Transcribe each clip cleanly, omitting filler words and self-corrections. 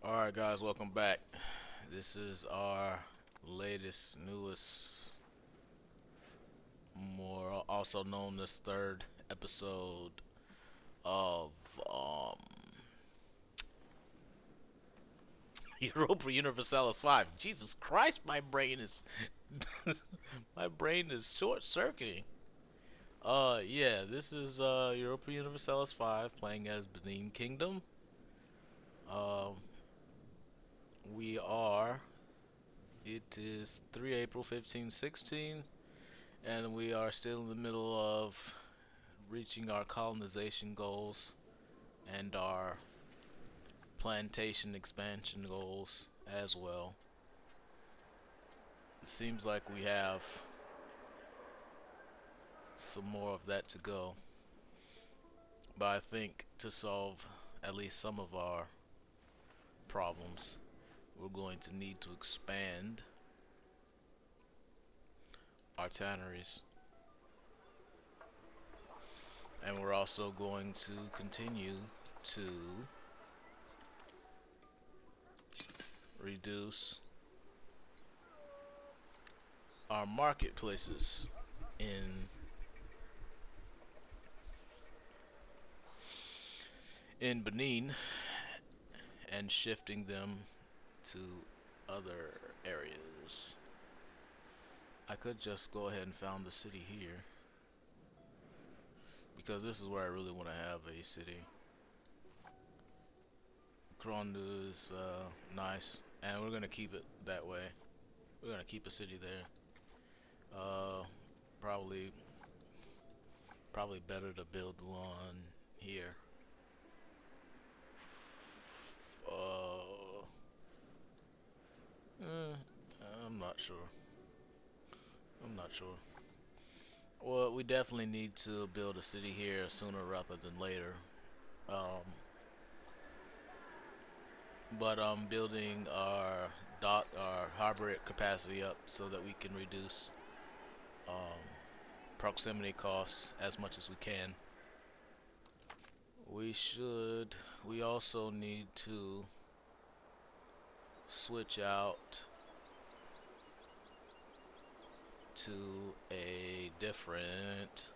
Alright, guys, welcome back. This is our latest, newest, more also known as third episode of um, Europa Universalis 5. Jesus Christ, my brain is my brain is short circuiting. Yeah, this is Europa Universalis 5 playing as Benin Kingdom. Um, we are. It is 3 April 1516. And we are still in the middle of reaching our colonization goals and our plantation expansion goals as well. It seems like we have some more of that to go, but I think to solve at least some of our problems, we're going to need to expand our tanneries, and we're also going to continue to reduce our marketplaces in Benin and shifting them to other areas. I could just go ahead and found the city here because this is where I really want to have a city. Krondu is nice, and we're gonna keep it that way. We're gonna keep a city there. Uh, probably, probably better to build one here. Uh, eh, I'm not sure. I'm not sure. Well, we definitely need to build a city here sooner rather than later. Um, but building our harbor capacity up so that we can reduce um, proximity costs as much as we can. We should. We also need to switch out to a different.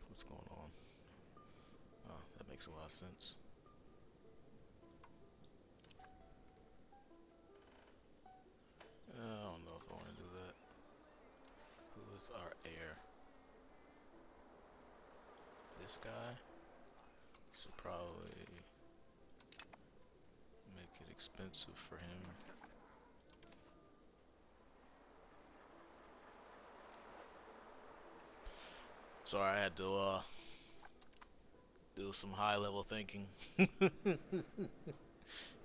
What's going on? Oh, that makes a lot of sense. I don't know if I want to do that. Who is our heir? This guy? Should probably make it expensive for him. Sorry, I had to do some high level thinking.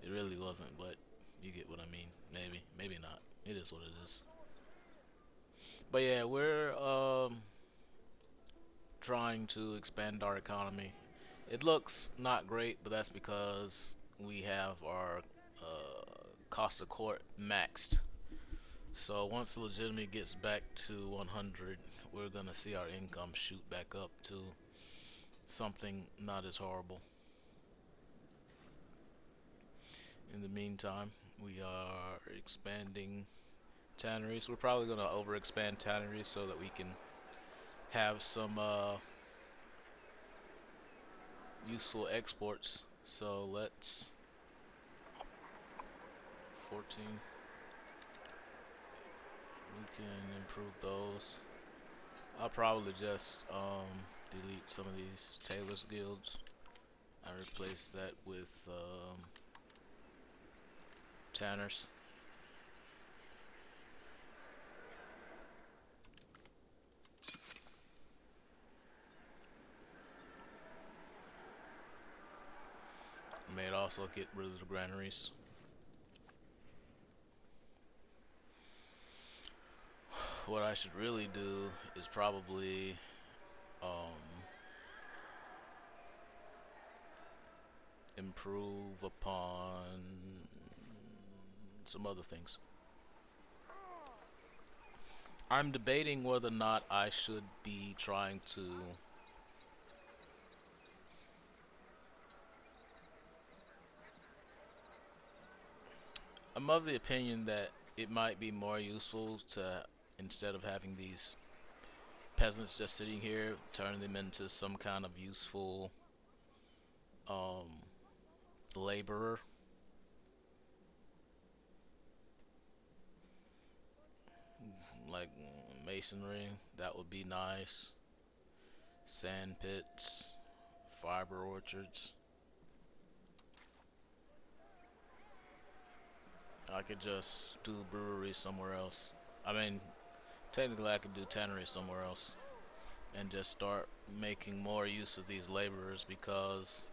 It really wasn't, but you get what I mean. Maybe, maybe not. It is what it is. But yeah, we're trying to expand our economy. It looks not great, but that's because we have our cost of court maxed. So once the legitimate gets back to 100, we're gonna see our income shoot back up to something not as horrible. In the meantime, we are expanding tanneries. We're probably gonna overexpand tanneries so that we can have some useful exports. So let's 14. We can improve those. I'll probably just delete some of these tailors guilds and replace that with tanners. May also get rid of the granaries. What I should really do is probably improve upon some other things. I'm debating whether or not I should be trying to. I'm of the opinion that it might be more useful to, instead of having these peasants just sitting here, turn them into some kind of useful um, laborer, like masonry. That would be nice. Sand pits, fiber orchards. I could just do brewery somewhere else. I mean, technically, I could do tannery somewhere else and just start making more use of these laborers because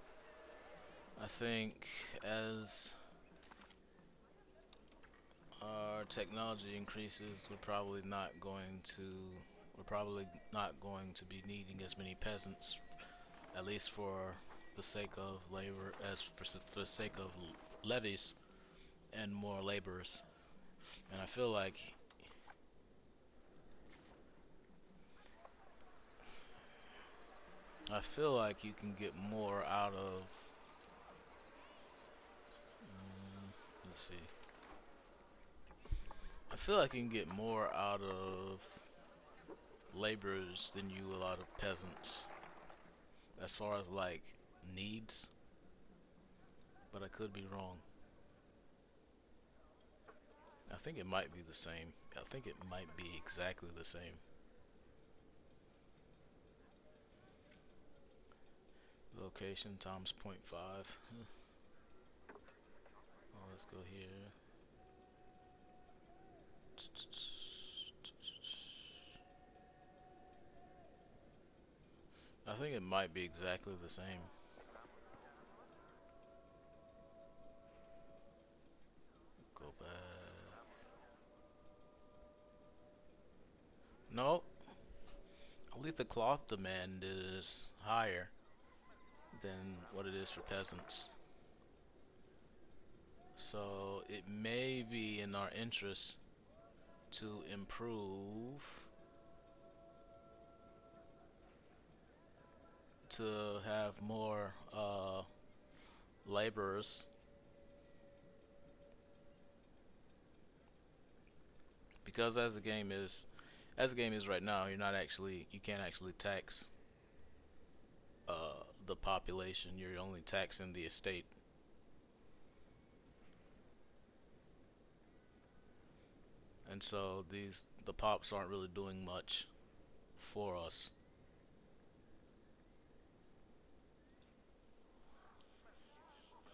I think as our technology increases, we're probably not going to be needing as many peasants, at least for the sake of labor, as for the sake of levies and more laborers. And I feel like you can get more out of. Let's see. I feel like you can get more out of laborers than you will out of peasants, as far as like needs. But I could be wrong. I think it might be the same. I think it might be exactly the same. Location times point 0.5. Oh, let's go here. I think it might be exactly the same. Go back. No, I believe the cloth demand is higher than what it is for peasants. So it may be in our interest to improve, to have more laborers, because as the game is right now, you can't actually tax the population. You're only taxing the estate, and so the pops aren't really doing much for us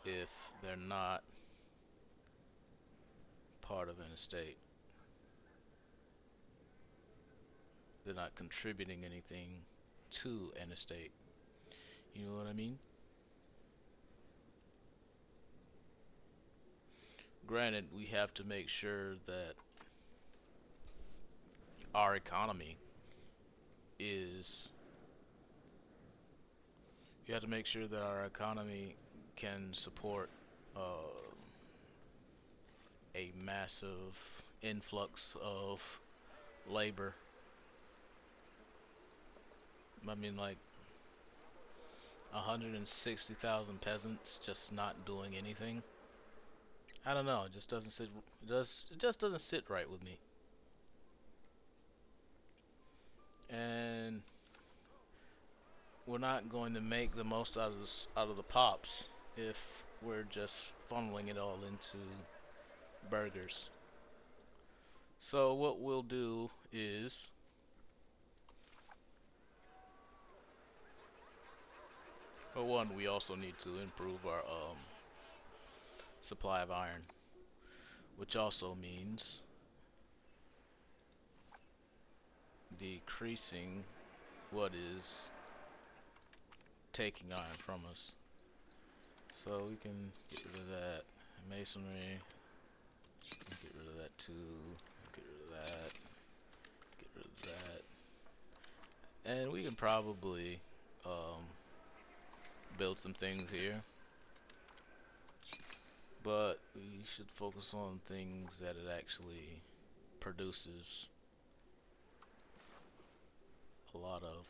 if they're not part of an estate. They're not contributing anything to an estate. You know what I mean? Granted, we have to make sure that our economy is. You have to make sure that our economy can support a massive influx of labor. I mean, like 160,000 peasants just not doing anything. I don't know. It just doesn't sit. It just doesn't sit right with me. And we're not going to make the most out of the pops if we're just funneling it all into burgers. So what we'll do is, for one, we also need to improve our supply of iron, which also means decreasing what is taking iron from us. So we can get rid of that masonry, get rid of that too, get rid of that, get rid of that, and we can probably um, build some things here. But we should focus on things that it actually produces. lot of,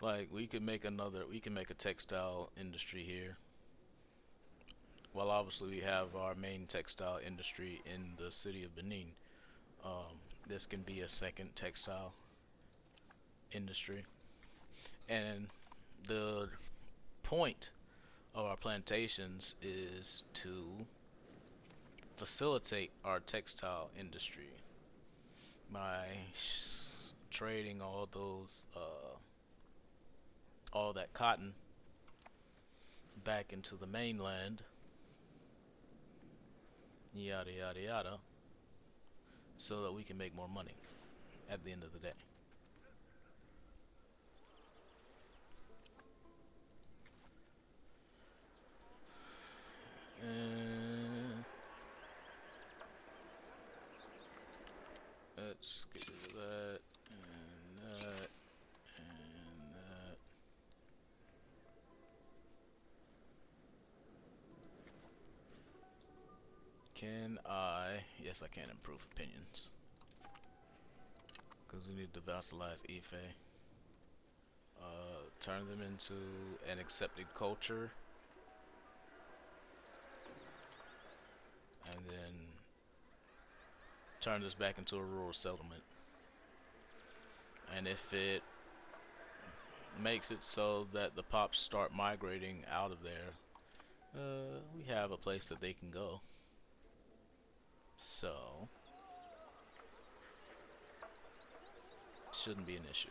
like, we can make a textile industry here. Well, obviously we have our main textile industry in the city of Benin. This can be a second textile industry, and the point of our plantations is to facilitate our textile industry by trading all that cotton back into the mainland, yada yada yada, so that we can make more money at the end of the day. And let's get rid of that and that and that. Can I? Yes, I can improve opinions because we need to vassalize Ife. Turn them into an accepted culture, and then turn this back into a rural settlement. And if it makes it so that the pops start migrating out of there, we have a place that they can go. So, shouldn't be an issue.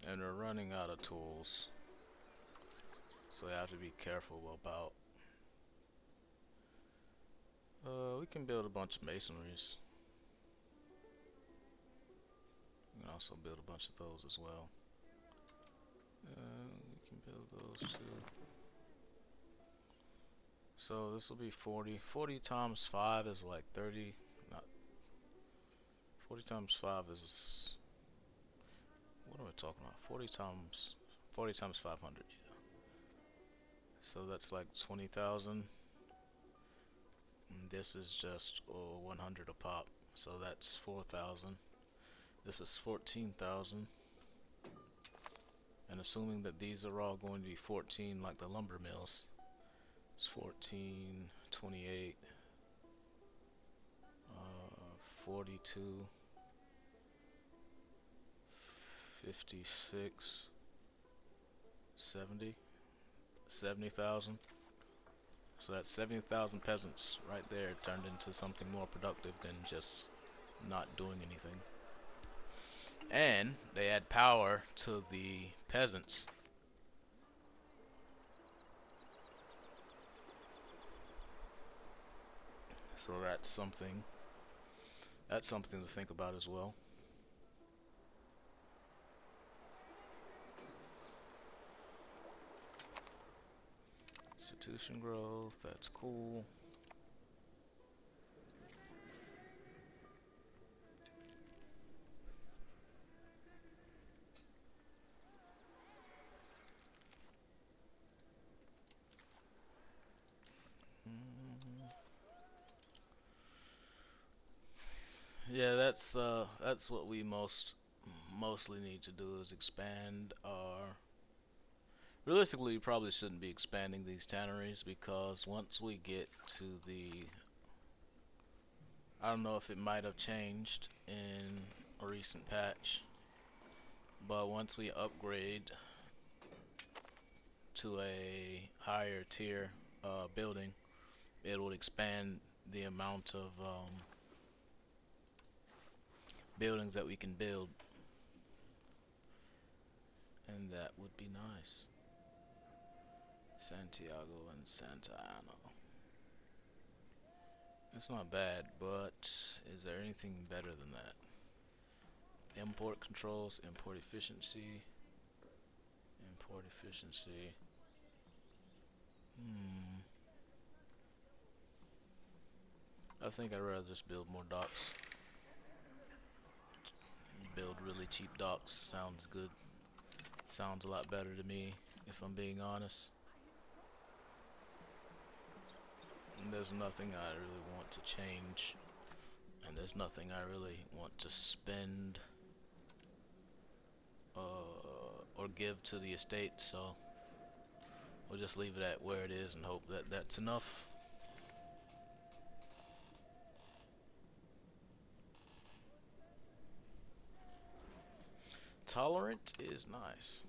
And we're running out of tools, so we have to be careful about. We can build a bunch of masonries. We can also build a bunch of those as well. We can build those too. So this will be 40. 40 times 5 is like 30. Not 40 times 5 is, what are we talking about? 40 times 500. Yeah. So that's like 20,000. This is just 100 a pop. So that's 4,000. This is 14,000. And assuming that these are all going to be 14 like the lumber mills, it's 14, 28, 42, 56, 70, 70,000. So that's 70,000 peasants right there turned into something more productive than just not doing anything. And they add power to the peasants. So that's something to think about as well. Institution growth, that's cool. Yeah, that's what we mostly need to do is expand our. Realistically, we probably shouldn't be expanding these tanneries because once we get to the, I don't know if it might have changed in a recent patch, but once we upgrade to a higher tier building, it will expand the amount of buildings that we can build, and that would be nice. Santiago and Santa Ana. It's not bad, but is there anything better than that? Import controls, import efficiency, I think I'd rather just build more docks. Build really cheap docks sounds good. Sounds a lot better to me, if I'm being honest. And there's nothing I really want to change. And there's nothing I really want to spend or give to the estate, so we'll just leave it at where it is and hope that that's enough. Tolerant is nice.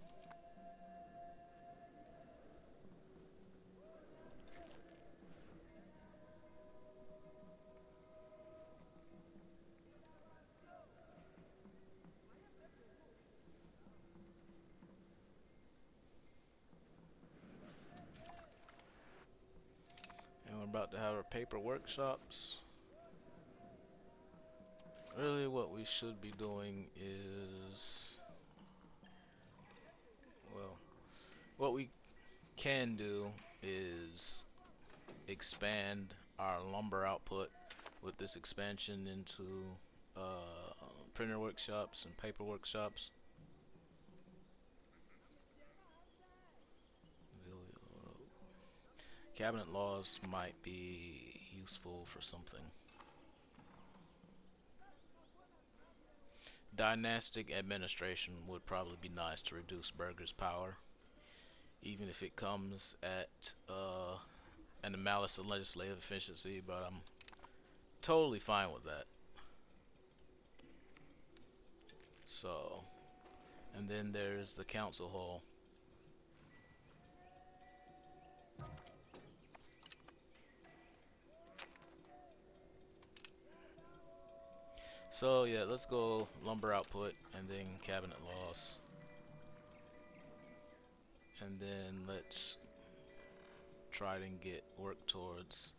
And we're about to have our paper workshops. Really what we should be doing is, well, what we can do is expand our lumber output with this expansion into printer workshops and paper workshops. Cabinet laws might be useful for something. Dynastic administration would probably be nice to reduce Burger's power, even if it comes at and the malice of legislative efficiency, but I'm totally fine with that. So, and then there's the council hall. So yeah, let's go lumber output and then cabinet laws. And then let's try to get work towards,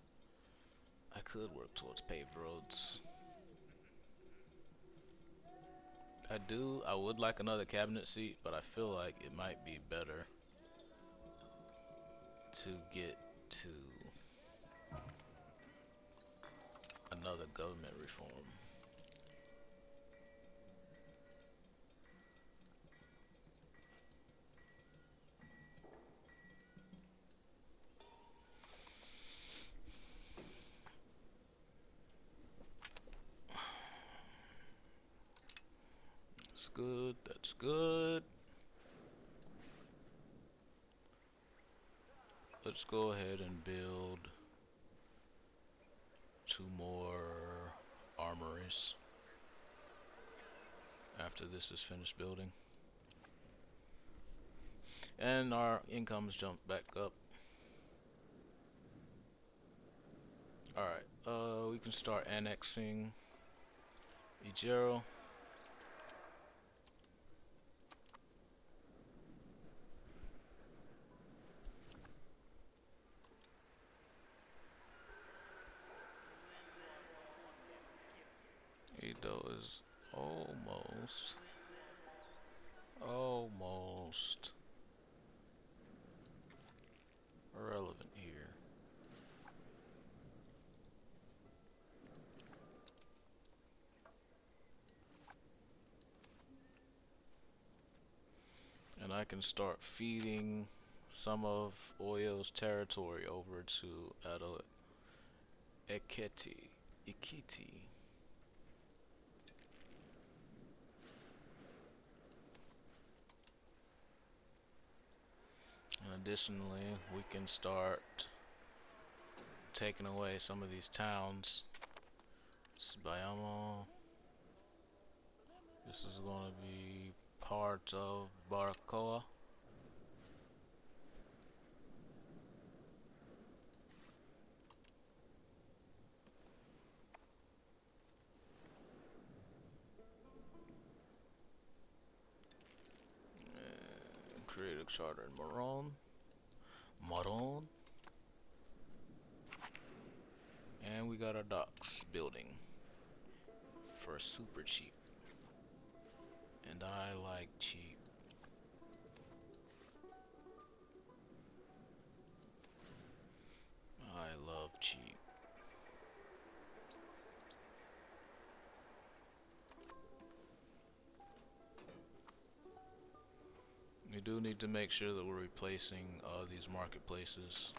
I could work towards paved roads. I would like another cabinet seat, but I feel like it might be better to get to another government reform. That's good, that's good. Let's go ahead and build 2 more armories after this is finished building. And our incomes jump back up. Alright, we can start annexing Ijero. Edo is almost irrelevant here. And I can start feeding some of Oyo's territory over to Ado Ikiti. And additionally, we can start taking away some of these towns. Bayamo. This is going to be part of Baracoa. And create a charter in Maron. And we got our docks building for super cheap. And I like cheap. I love cheap. do need to make sure that we're replacing these marketplaces.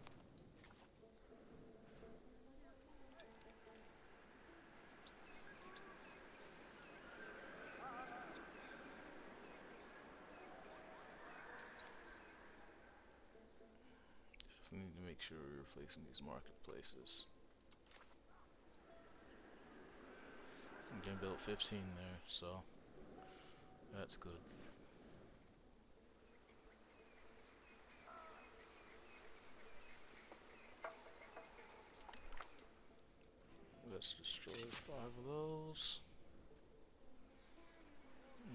Definitely need to make sure we're replacing these marketplaces. We can build 15 there, so that's good. Let's destroy 5 of those.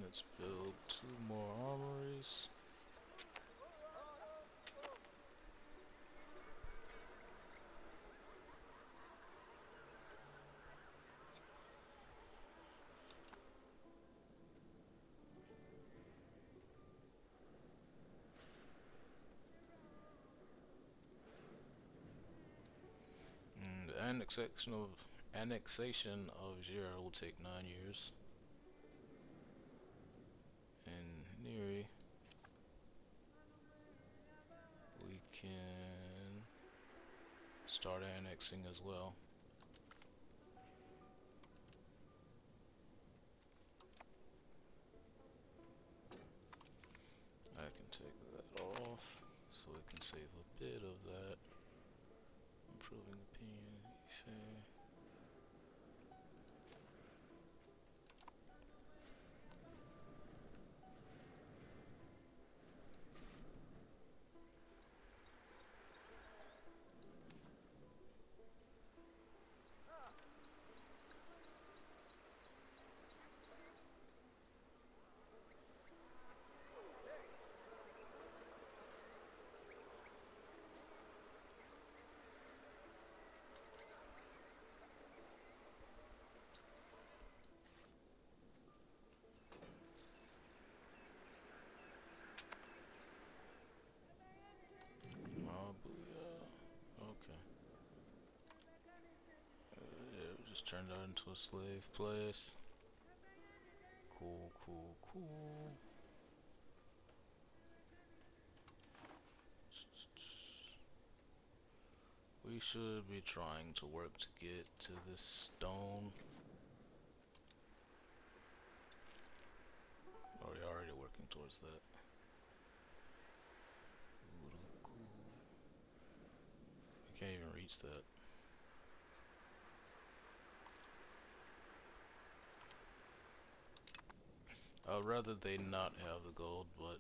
Let's build 2 more armories. And the annexation of Jira will take 9 years. And Neri, we can start annexing as well. I can take that off so we can save a bit of that. Improving opinion, fair. Oh, booyah. Okay. Yeah, we just turned that into a slave place. Cool, cool, cool. We should be trying to work to get to this stone. Or we're already working towards that. We can't even reach that. I'd rather they not have the gold, but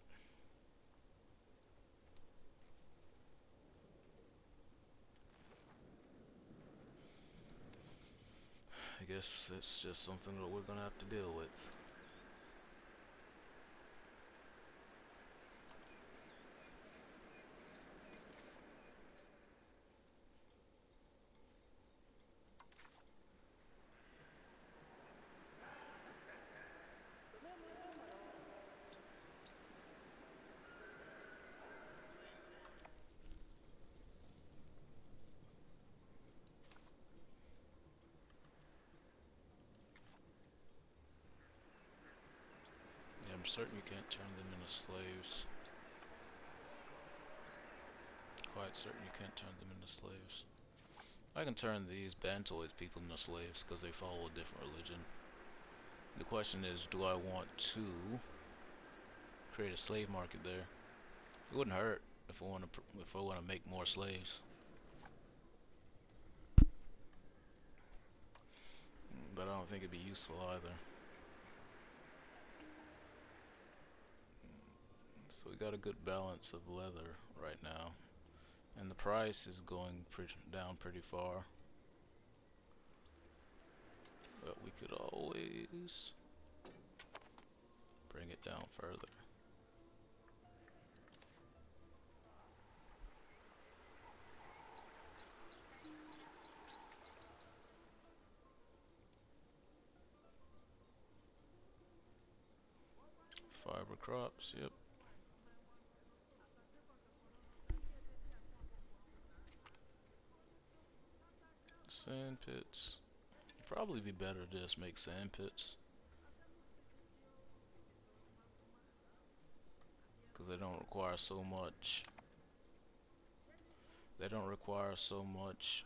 I guess it's just something that we're gonna have to deal with. Yeah, I'm certain you can't turn them into slaves. Quite certain you can't turn them into slaves. I can turn these Bantoid people into slaves because they follow a different religion. The question is, do I want to create a slave market there? It wouldn't hurt if I want to make more slaves, but I don't think it'd be useful either. So we got a good balance of leather right now, and the price is going down pretty far. But we could always bring it down further. Fiber crops, yep. Sand pits. Probably be better to just make sand pits. because they don't require so much. They don't require so much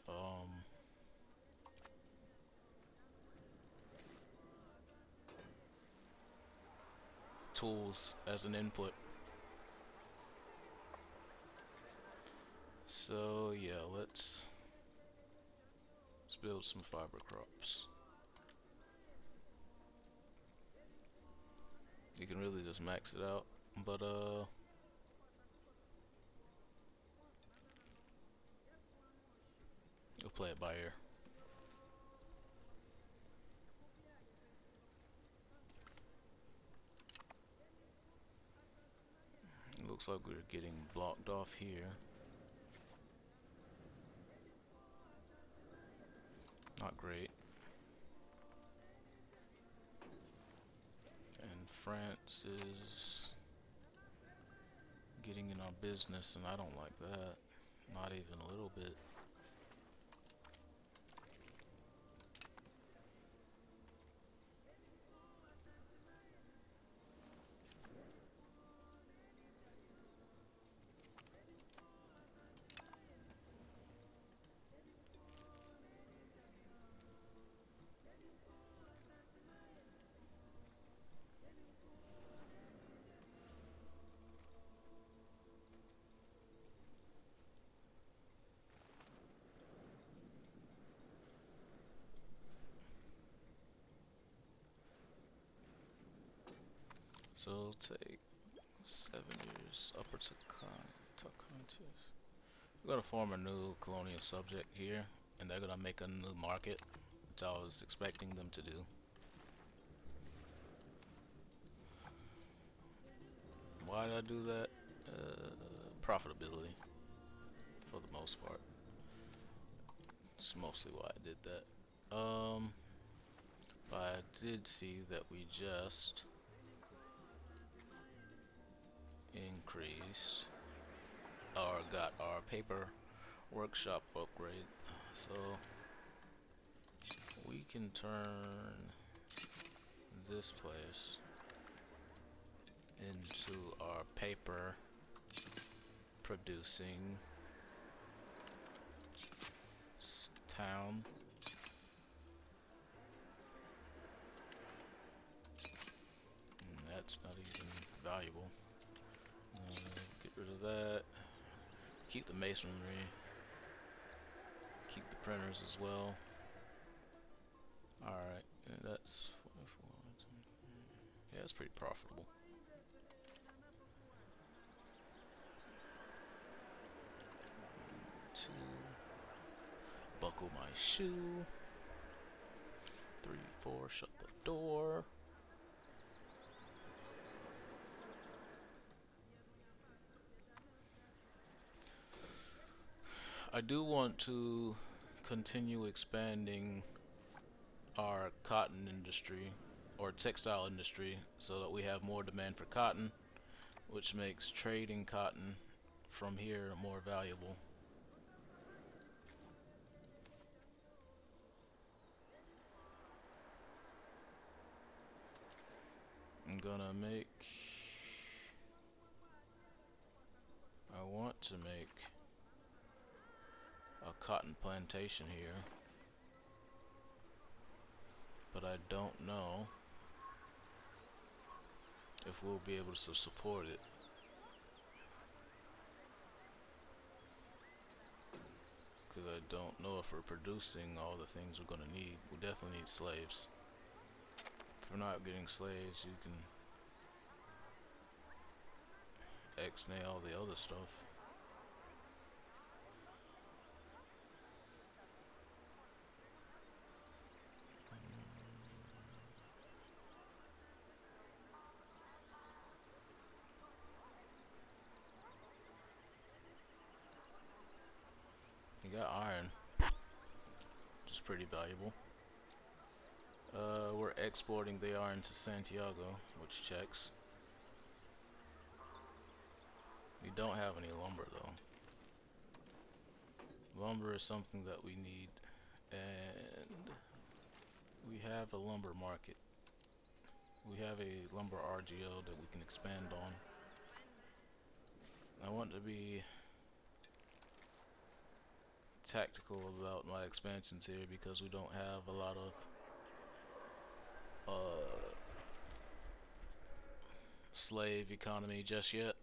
tools as an input. So yeah, let's build some fiber crops. You can really just max it out, but we'll play it by ear. It looks like we're getting blocked off here. Not great. And France is getting in our business, and I don't like that. Not even a little bit. So it'll take 7 years upper to contest. We're gonna form a new colonial subject here, and they're gonna make a new market, which I was expecting them to do. Why did I do that? Profitability, for the most part. It's mostly why I did that. But I did see that we just increased or got our paper workshop upgrade, so we can turn this place into our paper producing town. And that's not even valuable. Get rid of that. Keep the masonry. Keep the printers as well. Alright, that's 44. Yeah, it's pretty profitable. Two. Buckle my shoe. 3, 4, shut the door. I do want to continue expanding our cotton industry or textile industry so that we have more demand for cotton, which makes trading cotton from here more valuable. I'm gonna make I want to make a cotton plantation here, but I don't know if we'll be able to support it. Because I don't know if we're producing all the things we're gonna need. We definitely need slaves. If we're not getting slaves, you can X-nay all the other stuff. You got iron, which is pretty valuable. We're exporting the iron to Santiago, which checks. We don't have any lumber though. Lumber is something that we need, and we have a lumber market. We have a lumber RGO that we can expand on. I want to be tactical about my expansions here because we don't have a lot of slave economy just yet.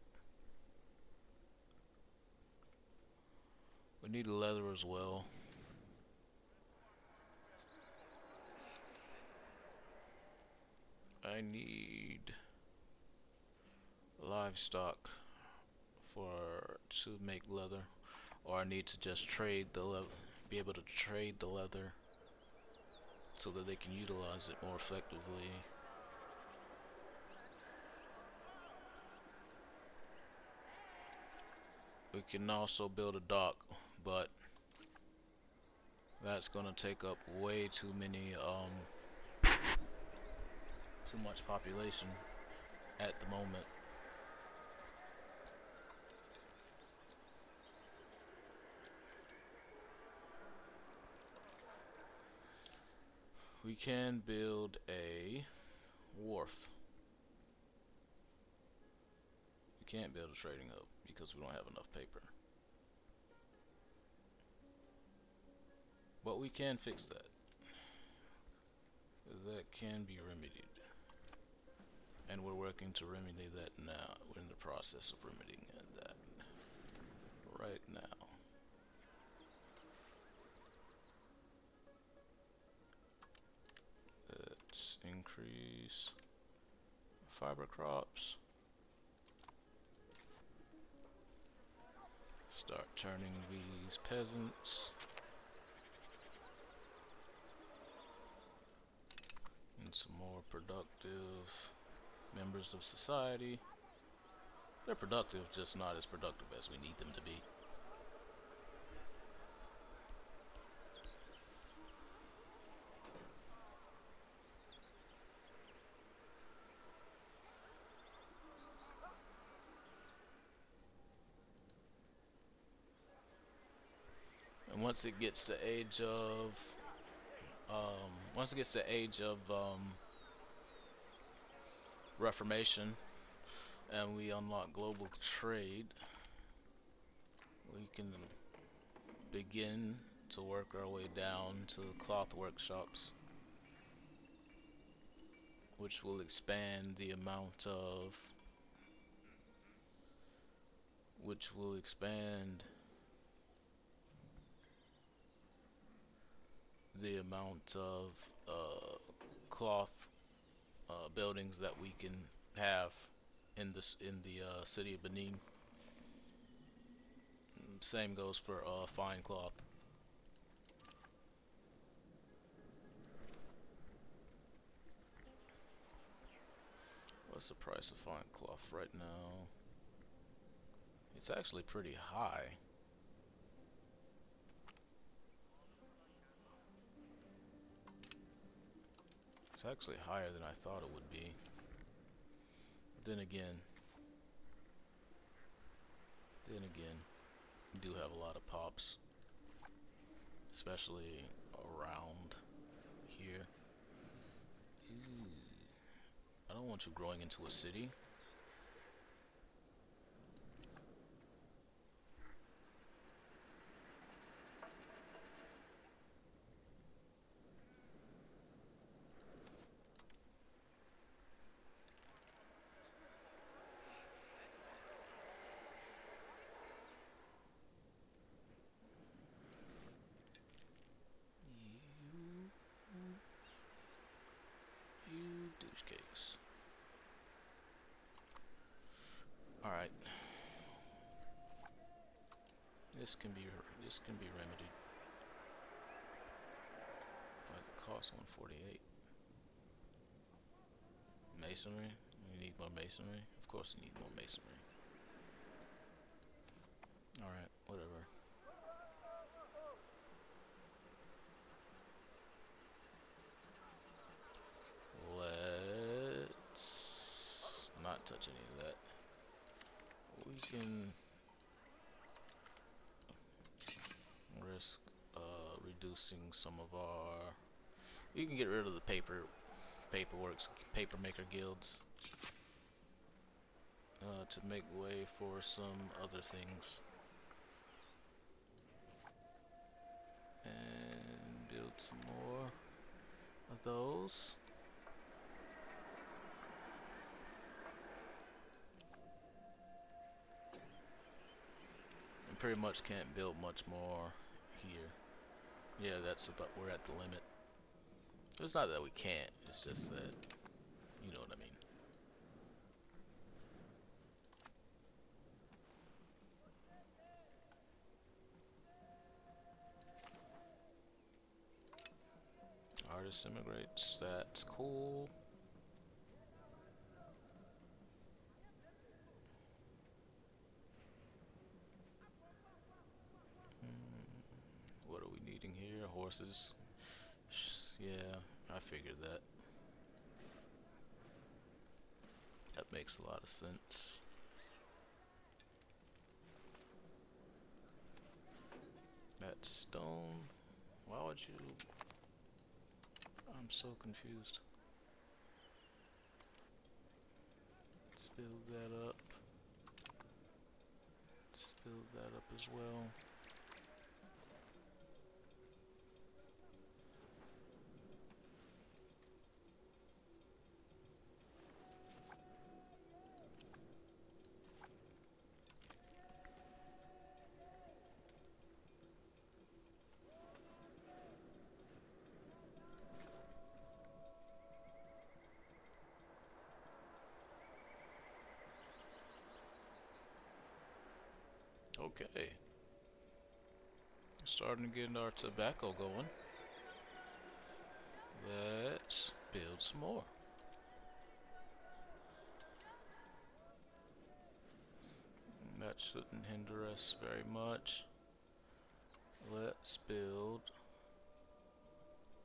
We need leather as well. I need livestock to make leather, or I need to just trade the be able to trade the leather so that they can utilize it more effectively. We can also build a dock, but that's gonna take up way too many too much population at the moment. We can build a wharf. We can't build a trading hub because we don't have enough paper. But we can fix that. That can be remedied. And we're working to remedy that now. We're in the process of remedying that right now. Let's increase fiber crops. Start turning these peasants into more productive members of society. They're productive, just not as productive as we need them to be. And once it gets to age of reformation and we unlock global trade, we can begin to work our way down to cloth workshops, which will expand the amount of cloth buildings that we can have in the city of Benin. Same goes for fine cloth. What's the price of fine cloth right now? It's actually pretty high. It's actually higher than I thought it would be. Then again, we do have a lot of pops, especially around here. Ooh, I don't want you growing into a city. You douche cakes. All right. This can be remedied. But it costs 148. Masonry. We need more masonry. Of course, we need more masonry. All right. Whatever. Let's not touch any of that. We can risk reducing some of our. You can get rid of the paper maker guilds. to make way for some other things. And build some more of those. And pretty much can't build much more here. Yeah, that's about, we're at the limit. It's not that we can't, it's just that, you know what I mean. Artist immigrates, that's cool. What are we needing here? Horses. Yeah, I figured that. That makes a lot of sense. That stone. Why would you? I'm so confused. Let's build that up. Let's build that up as well. Okay. Starting to get our tobacco going. Let's build some more. That shouldn't hinder us very much. Let's build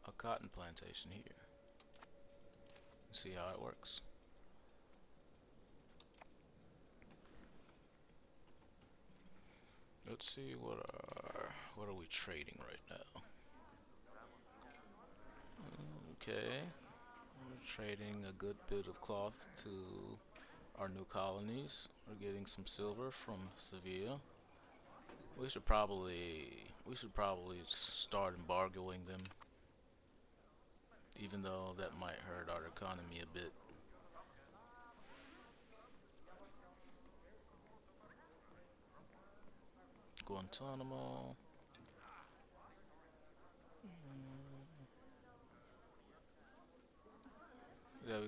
a cotton plantation here. See how it works. Let's see what are we trading right now? Okay, we're trading a good bit of cloth to our new colonies. We're getting some silver from Sevilla. We should probably start embargoing them, even though that might hurt our economy a bit. Guantanamo. Yeah, we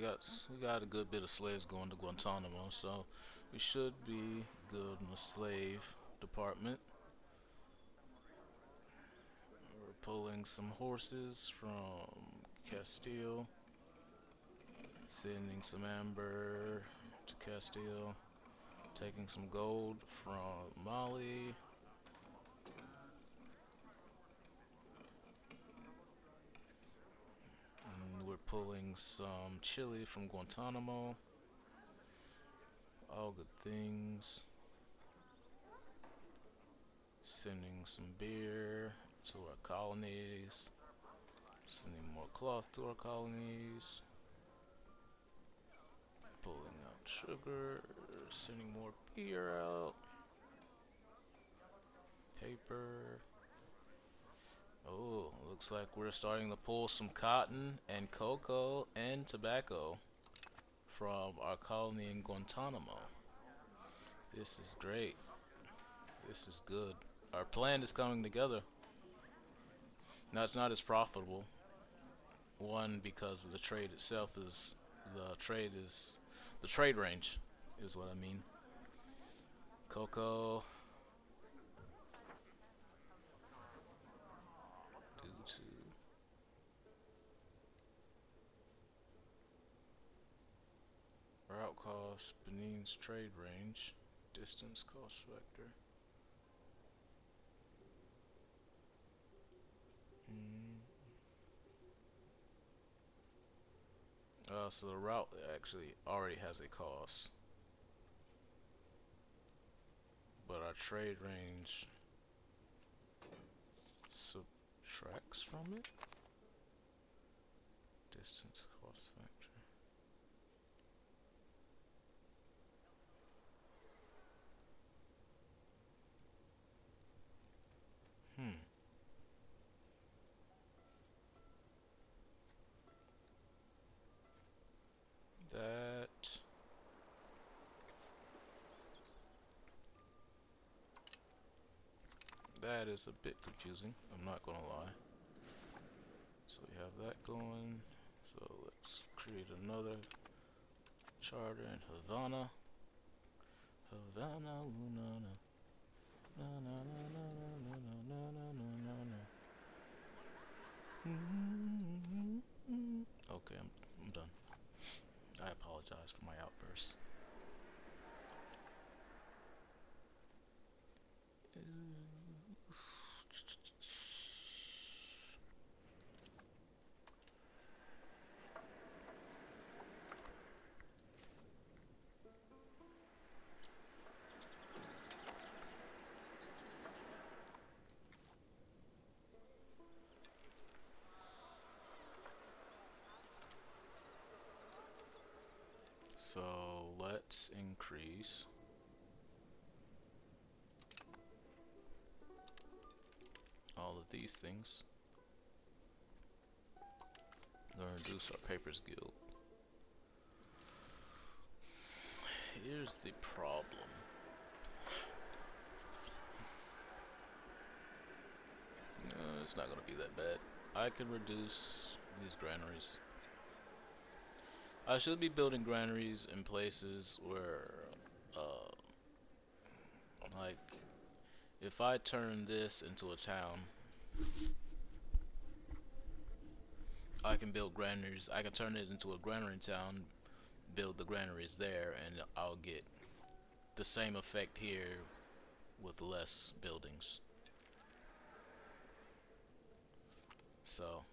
got a good bit of slaves going to Guantanamo, so we should be good in the slave department. We're pulling some horses from Castile, sending some amber to Castile, taking some gold from Mali. And we're pulling some chili from Guantanamo. All good things. Sending some beer to our colonies. Sending more cloth to our colonies. Pulling out sugar. Sending more beer out. Paper. Oh, looks like we're starting to pull some cotton and cocoa and tobacco from our colony in Guantanamo. This is great. This is good. Our plan is coming together. Now it's not as profitable. One, because the trade itself is the trade range is what I mean. Cocoa due to route cost, Benin's trade range, distance cost vector. Mm. So the route actually already has a cost, but our trade range subtracts from it. Distance cost factor. That is a bit confusing, I'm not gonna lie. So we have that going. So let's create another charter in Havana. Havana, na na na na na na na na na na na. Okay, I'm done. I apologize for my outburst. So let's increase all of these things. Gonna reduce our papers guild. Here's the problem. It's not gonna be that bad. I can reduce these granaries. I should be building granaries in places where, uh, like, if I turn this into a town, I can build granaries. I can turn it into a granary town, build the granaries there, and I'll get the same effect here with less buildings. So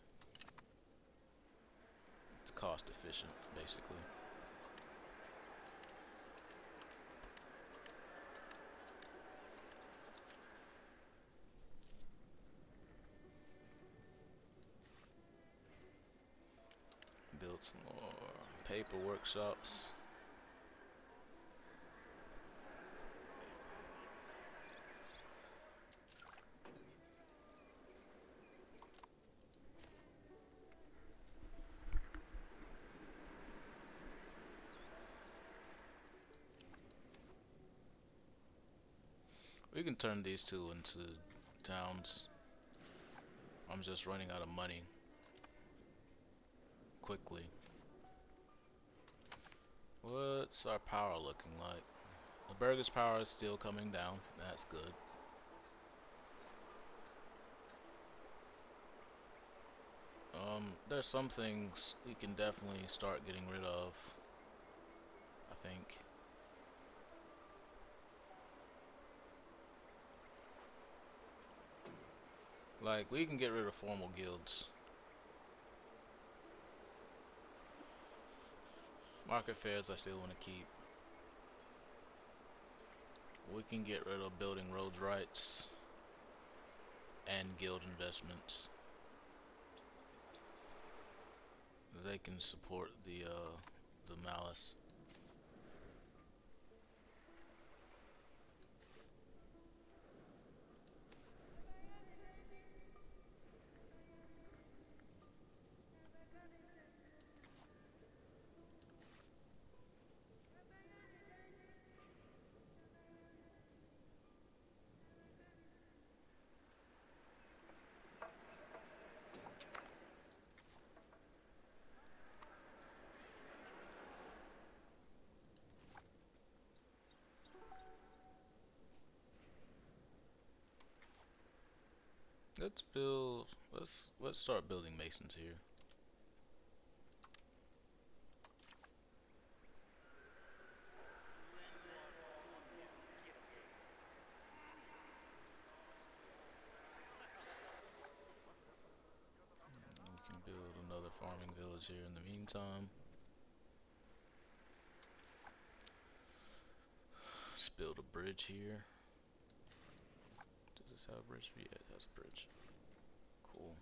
it's cost efficient, basically. Build some more paper workshops. We can turn these two into towns. I'm just running out of money quickly. What's our power looking like? The burger's power is still coming down. That's good. There's some things we can definitely start getting rid of, I think. Like, we can get rid of formal guilds. Market fairs I still want to keep. We can get rid of building roads rights and guild investments. They can support the malice. Let's build. Let's start building masons here. We can build another farming village here in the meantime. Let's build a bridge here. Does this have a bridge? Yeah, it has a bridge. Cool.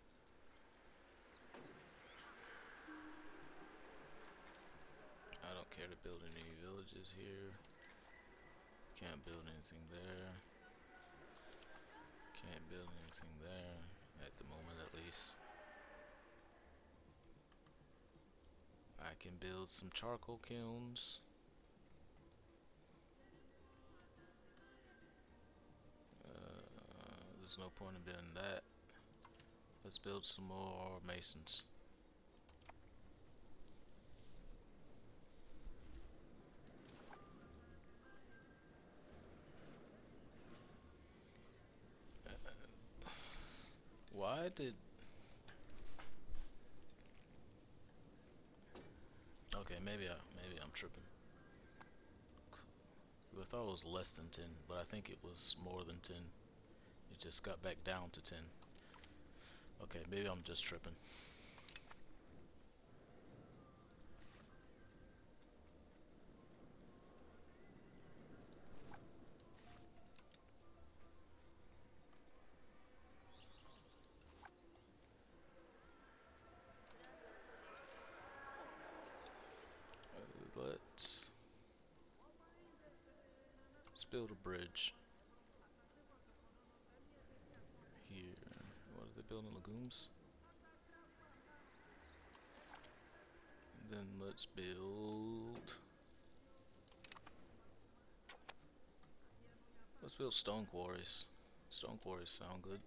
I don't care to build any villages here. Can't build anything there. Can't build anything there. At the moment, at least. I can build some charcoal kilns. There's no point in doing that. Let's build some more masons. Why did... Okay, maybe I'm tripping. I thought it was less than 10, but I think it was more than 10. It just got back down to 10. Okay, maybe I'm just tripping. Let's build a bridge here. What are they building? Legumes? And then let's build... Let's build stone quarries. Stone quarries sound good.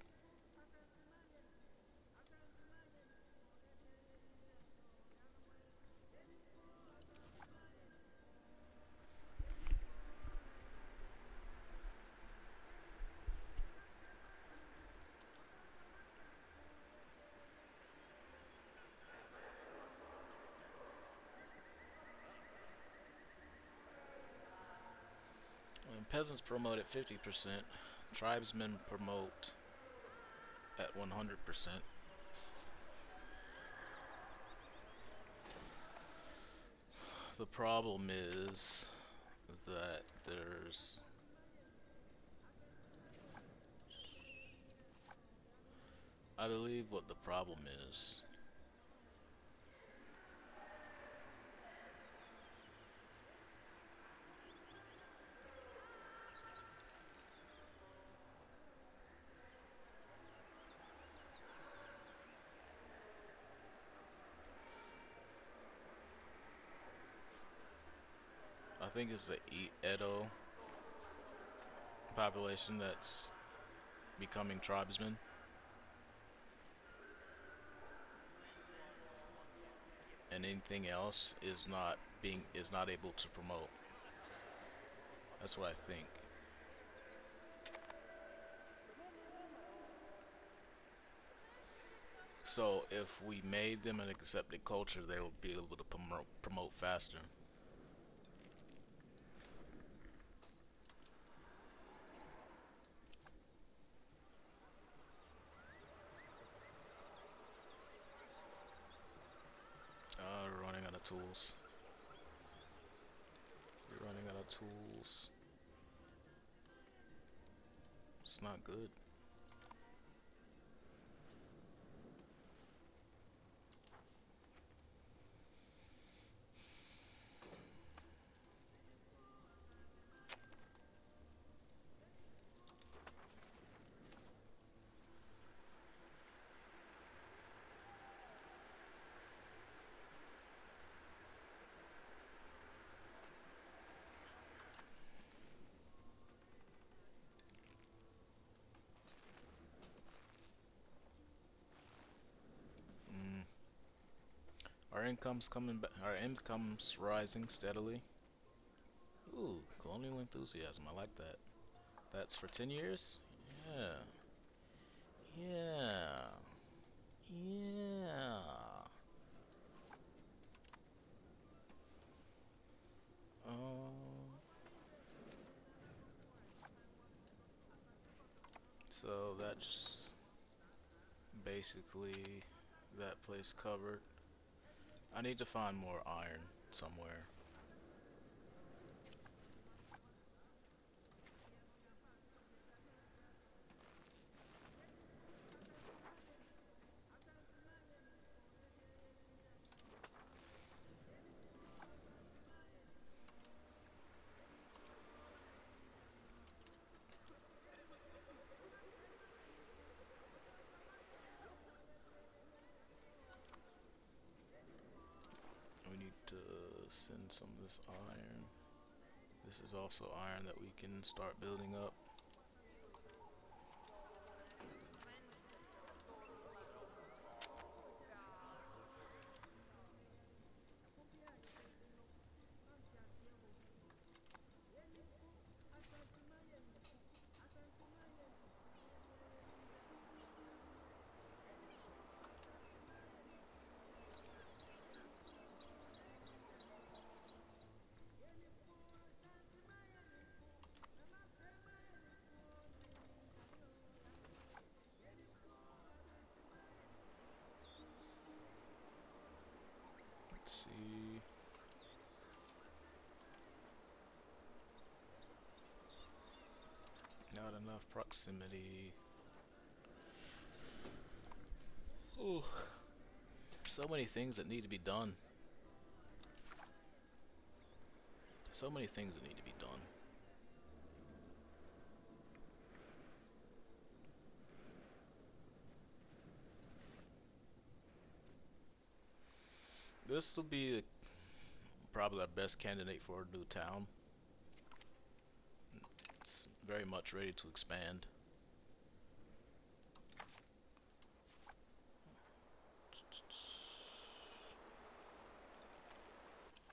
When peasants promote at 50%, tribesmen promote at 100%. The problem is that there's... I believe what the problem is. I think it's the Edo population that's becoming tribesmen, and anything else is not able to promote. That's what I think. So if we made them an accepted culture, they would be able to promote faster. We're running out of tools. We're running out of tools. It's not good. Mm. Our income's coming back. Our income's rising steadily. Ooh, colonial enthusiasm. I like that. That's for 10 years? Yeah. Yeah. Yeah. Um, so that's basically that place covered. I need to find more iron somewhere. We need to send some of this iron. This is also iron that we can start building up. enough proximity. Ooh, so many things that need to be done. So many things that need to be done. This will be probably our best candidate for a new town. It's very much ready to expand.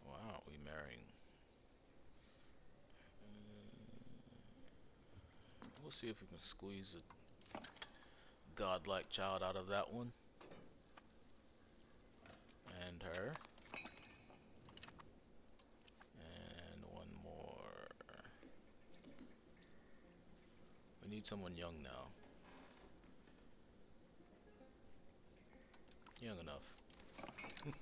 Why aren't we marrying? We'll see if we can squeeze a godlike child out of that one. And her. And one more. We need someone young now. Young enough. We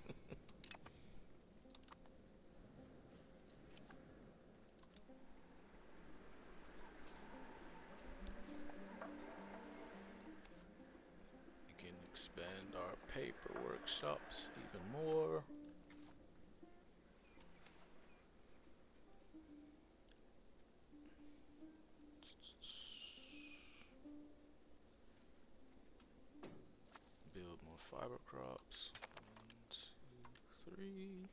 can expand our paper workshops even more. Build more fiber crops. 1, 2, 3.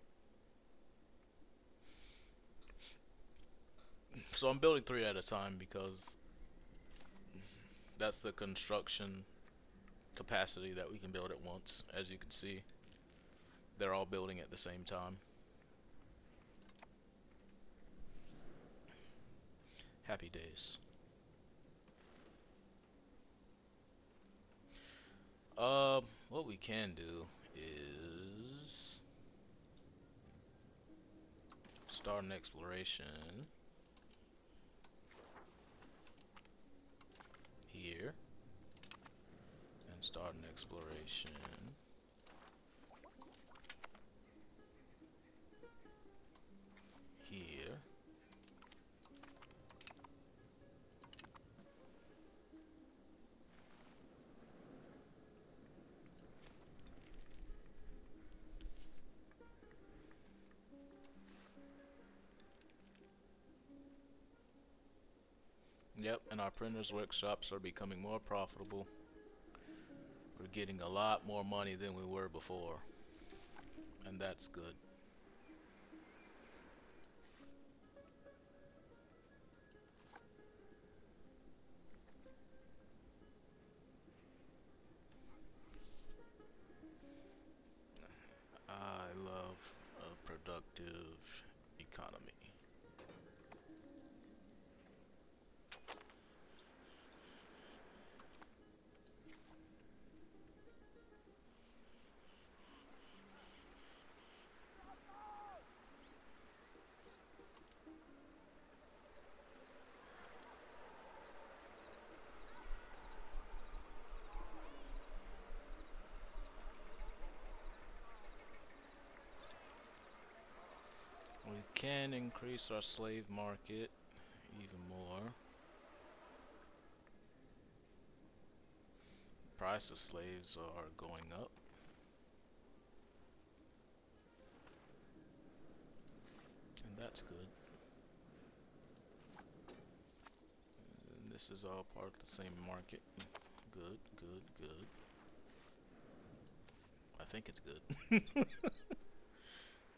So I'm building 3 at a time because that's the construction capacity that we can build at once. As you can see, they're all building at the same time. Happy days. What we can do is start an exploration here and start an exploration here. Yep, and our printers workshops are becoming more profitable. We're getting a lot more money than we were before, and that's good. I love a productive economy. We can increase our slave market even more. Price of slaves are going up. And that's good. And this is all part of the same market. Good, good, good. I think it's good.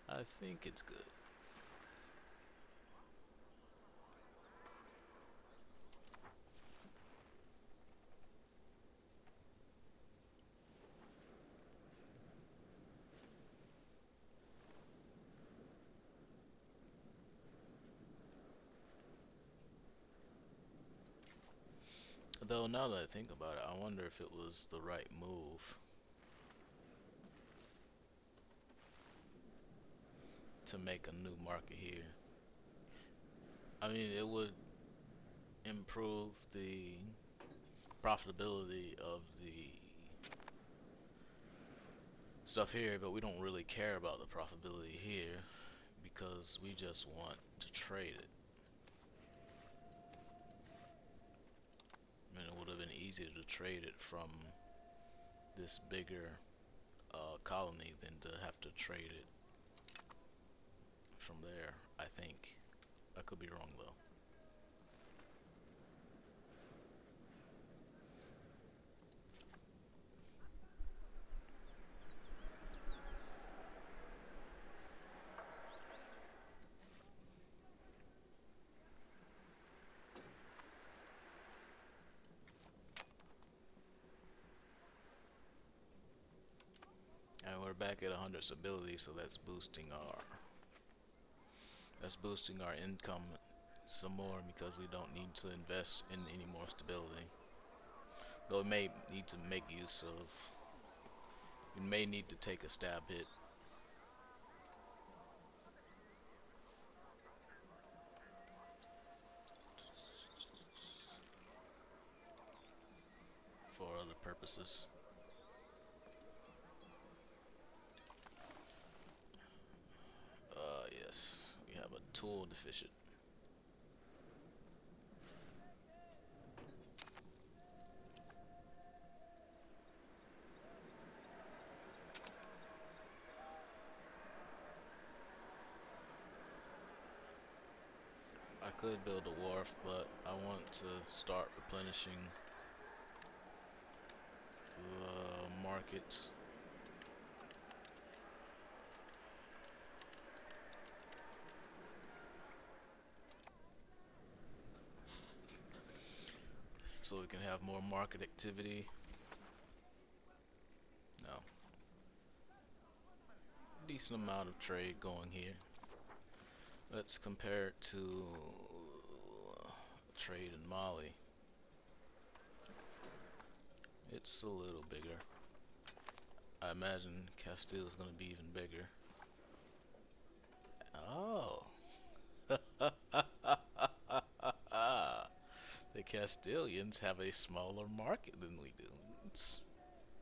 I think it's good. Though now that I think about it, I wonder if it was the right move to make a new market here. I mean, it would improve the profitability of the stuff here, but we don't really care about the profitability here because we just want to trade it. easier to trade it from this bigger colony than to have to trade it from there, I think. I could be wrong though. And we're back at 100 stability, so that's boosting our income some more because we don't need to invest in any more stability. Though we may need to make use of, we may need to take a stab hit for other purposes. Yes, we have a tool deficient. I could build a wharf, but I want to start replenishing the markets. So we can have more market activity. No. Decent amount of trade going here. Let's compare it to trade in Mali. It's a little bigger. I imagine Castile is going to be even bigger. Oh. The Castilians have a smaller market than we do. It's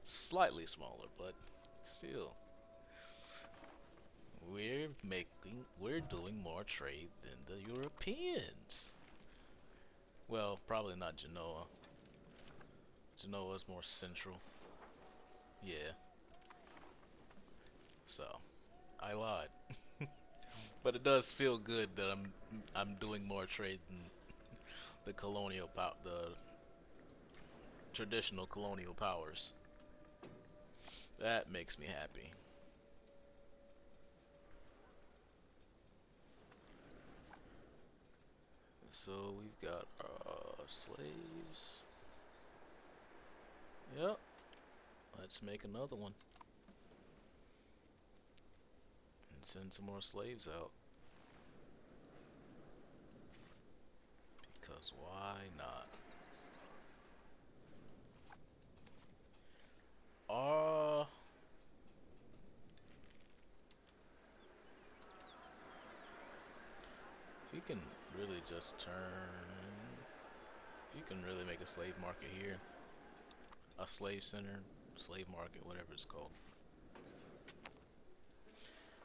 slightly smaller, but still. We're doing more trade than the Europeans. Well, probably not Genoa. Genoa is more central. Yeah. So, I lied. But it does feel good that I'm doing more trade than the traditional colonial powers. That makes me happy. So we've got slaves. Yep. Let's make another one and send some more slaves out. Because why not? Uh, you can really just turn. You can really make a slave market here. A slave center, slave market, whatever it's called.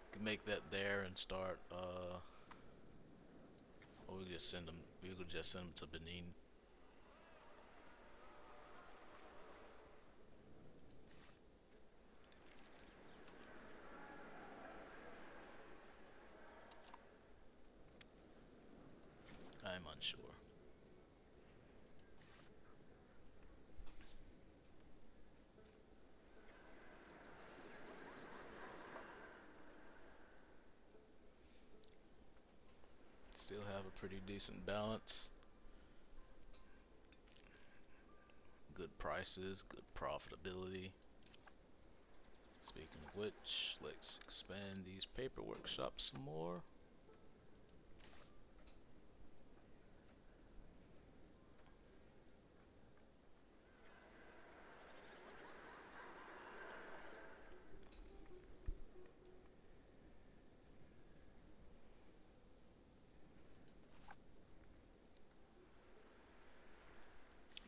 You can make that there and start, or we could just send them, we could just send them to Benin. I'm unsure. Still have a pretty decent balance. Good prices, good profitability. Speaking of which, let's expand these paper workshops some more.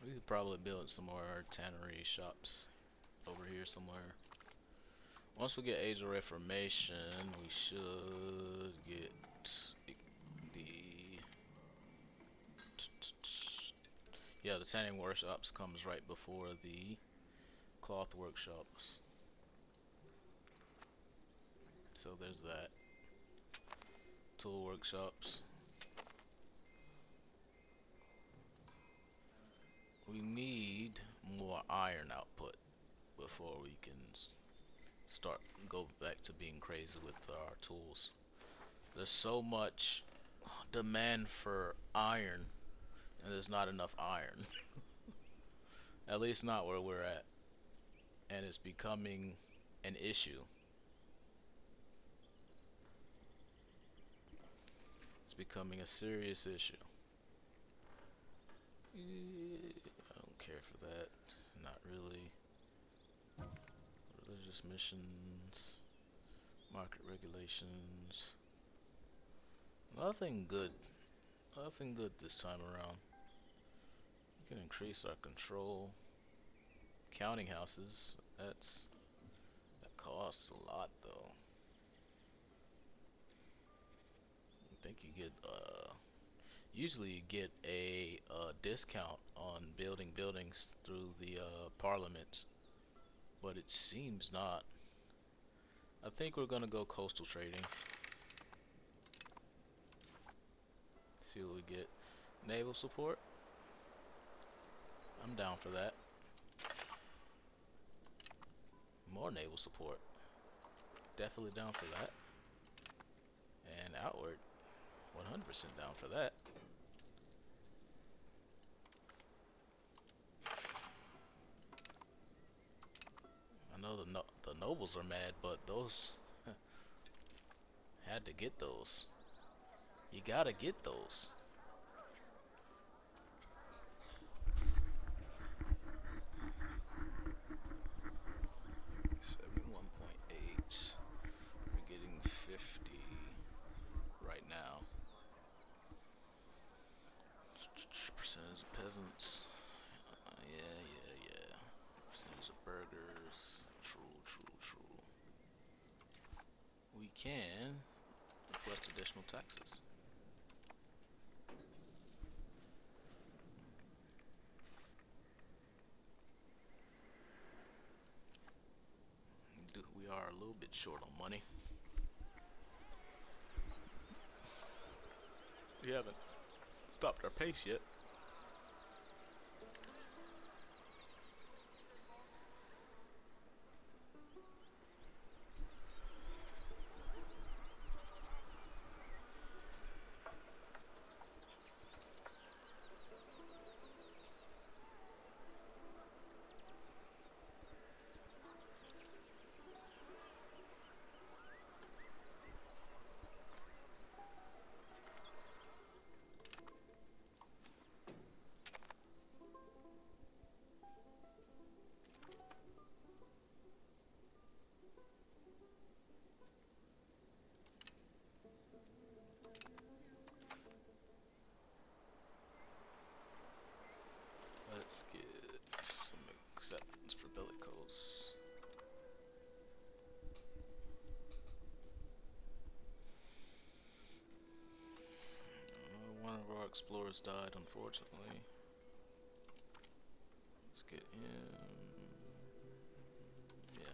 We could probably build some more tannery shops over here somewhere. Once we get Age of Reformation, we should get the... Yeah, the tanning workshops comes right before the cloth workshops. So there's that. Tool workshops. We need more iron output before we can start go back to being crazy with our tools. There's so much demand for iron, and there's not enough iron. At least not where we're at, and it's becoming an issue. It's becoming a serious issue. I don't care for that. Not really. Religious missions, market regulations. Nothing good. Nothing good this time around. We can increase our control. Counting houses. That costs a lot though. I think you get usually you get a discount on building buildings through the parliaments, but it seems not. I think we're gonna go coastal trading. See what we get. Naval support. I'm down for that. More naval support. Definitely down for that. And outward. 100% down for that. I know the nobles are mad, but those had to get those. You gotta get those. 71.8. We're getting 50 right now. Percentage of peasants. Yeah. Percentage of burgers. True. We can request additional taxes. We are a little bit short on money. We haven't stopped our pace yet. Let's get some acceptance for bellicose. One of our explorers died, unfortunately. Let's get him. Yeah.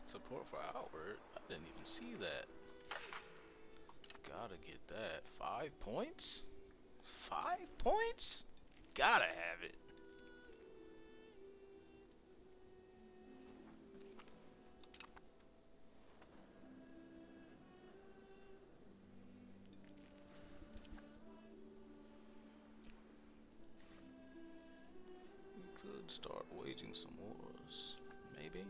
Support for outward? I didn't even see that. Gotta get that. 5 points? 5 points? Gotta have it. We could start waging some wars. Maybe?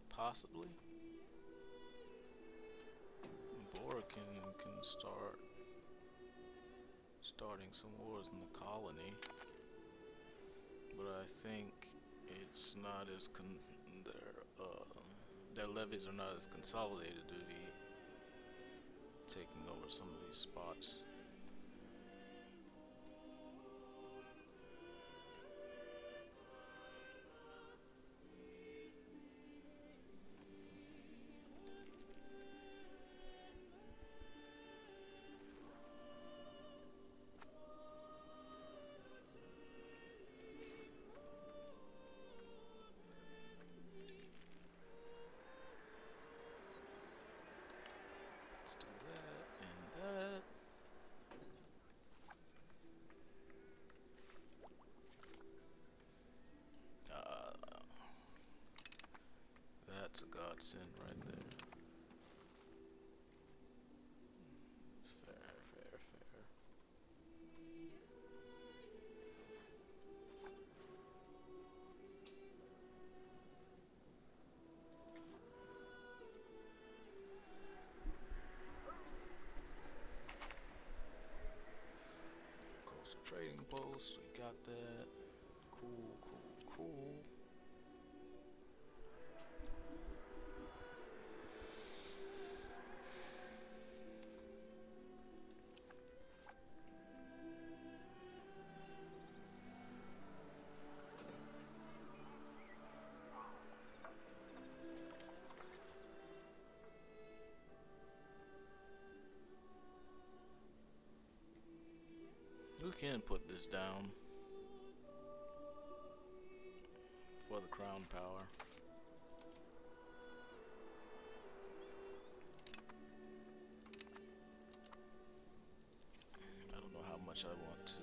Possibly? Bora can start starting some wars in the colony, but I think it's not as their levies are not as consolidated due to taking over some of these spots. Let's do that and that. That's a godsend right there. Fair, fair, fair. Coastal trading post, we got that. Cool, cool, cool. We can put this down for the crown power. I don't know how much I want to.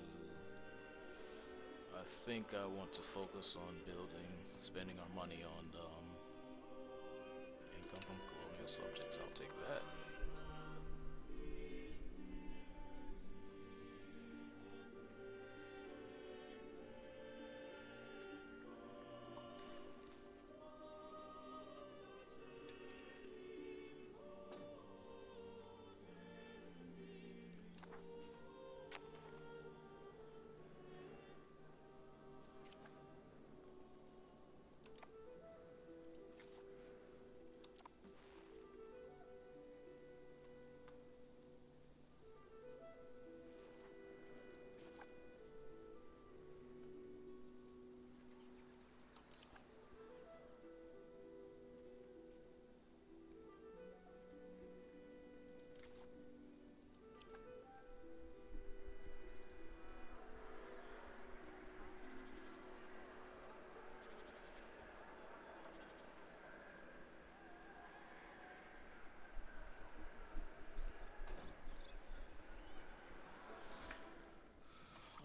I think I want to focus on spending our money on income from colonial subjects. I'll take that.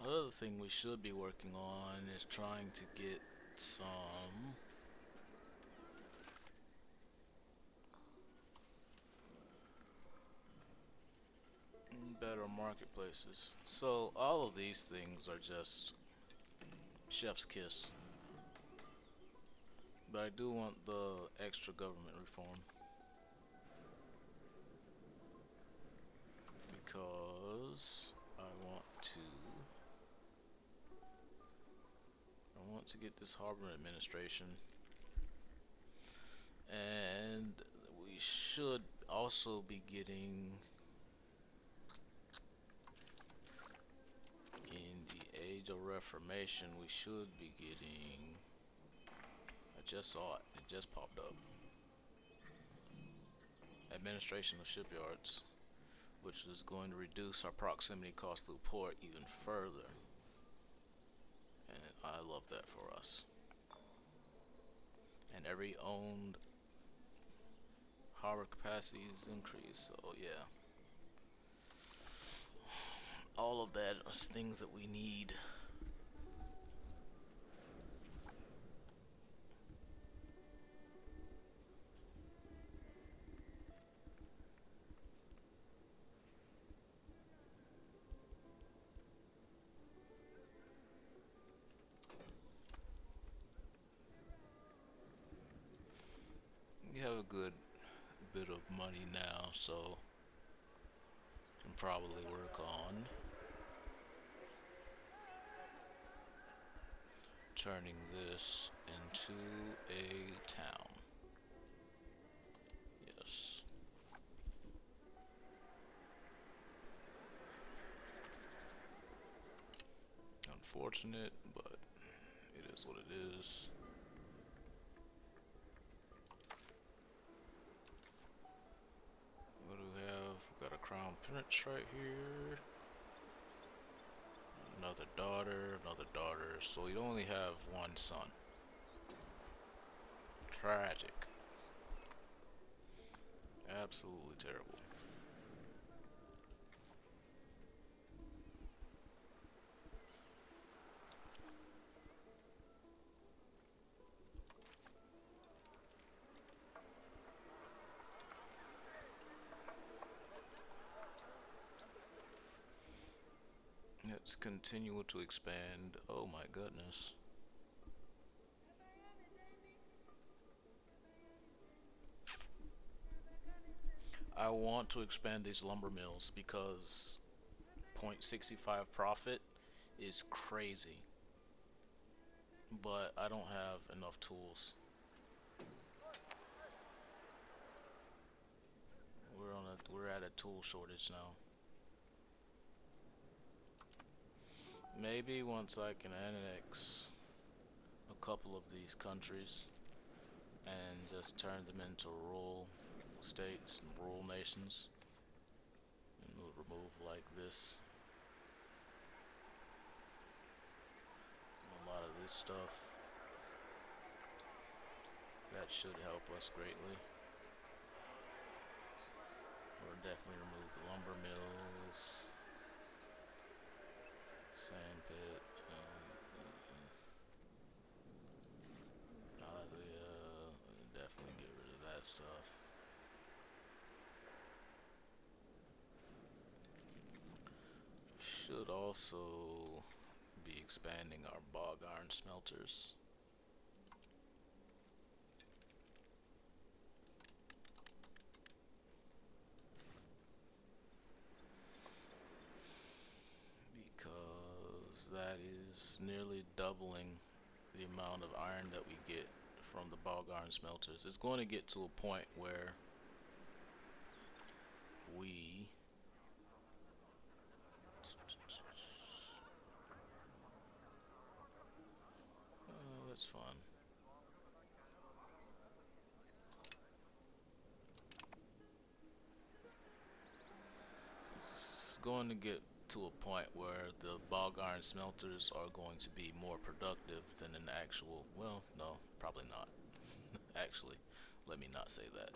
Another thing we should be working on is trying to get some better marketplaces. So all of these things are just chef's kiss. But I do want the extra government reform because I want to get this harbor administration, and we should also be getting in the age of reformation. We should be getting. I just saw it. It just popped up. Administration of shipyards, which is going to reduce our proximity cost through port even further. And I love that for us. And every owned harbor capacity is increased. So yeah, all of that is things that we need. We have a good bit of money now, so can probably work on turning this into a town. unfortunate, but it is what it is. What do we have? We got a crown prince right here. Another daughter, another daughter. So we only have one son. Tragic. Absolutely terrible. Let's continue to expand. Oh my goodness. I want to expand these lumber mills because 0.65 profit is crazy, but I don't have enough tools. We're at a tool shortage now. Maybe once I can annex a couple of these countries and just turn them into rural states and rural nations, and we'll remove like this a lot of this stuff. That should help us greatly. We'll definitely remove the lumber mills, sand pit, definitely get rid of that stuff. Should also be expanding our bog iron smelters. Because that is nearly doubling the amount of iron that we get from the bog iron smelters. It's going to get to a point where we that's fun. It's going to get to a point where the bog iron smelters are going to be more productive than an actual, well, no, probably not. Actually, let me not say that.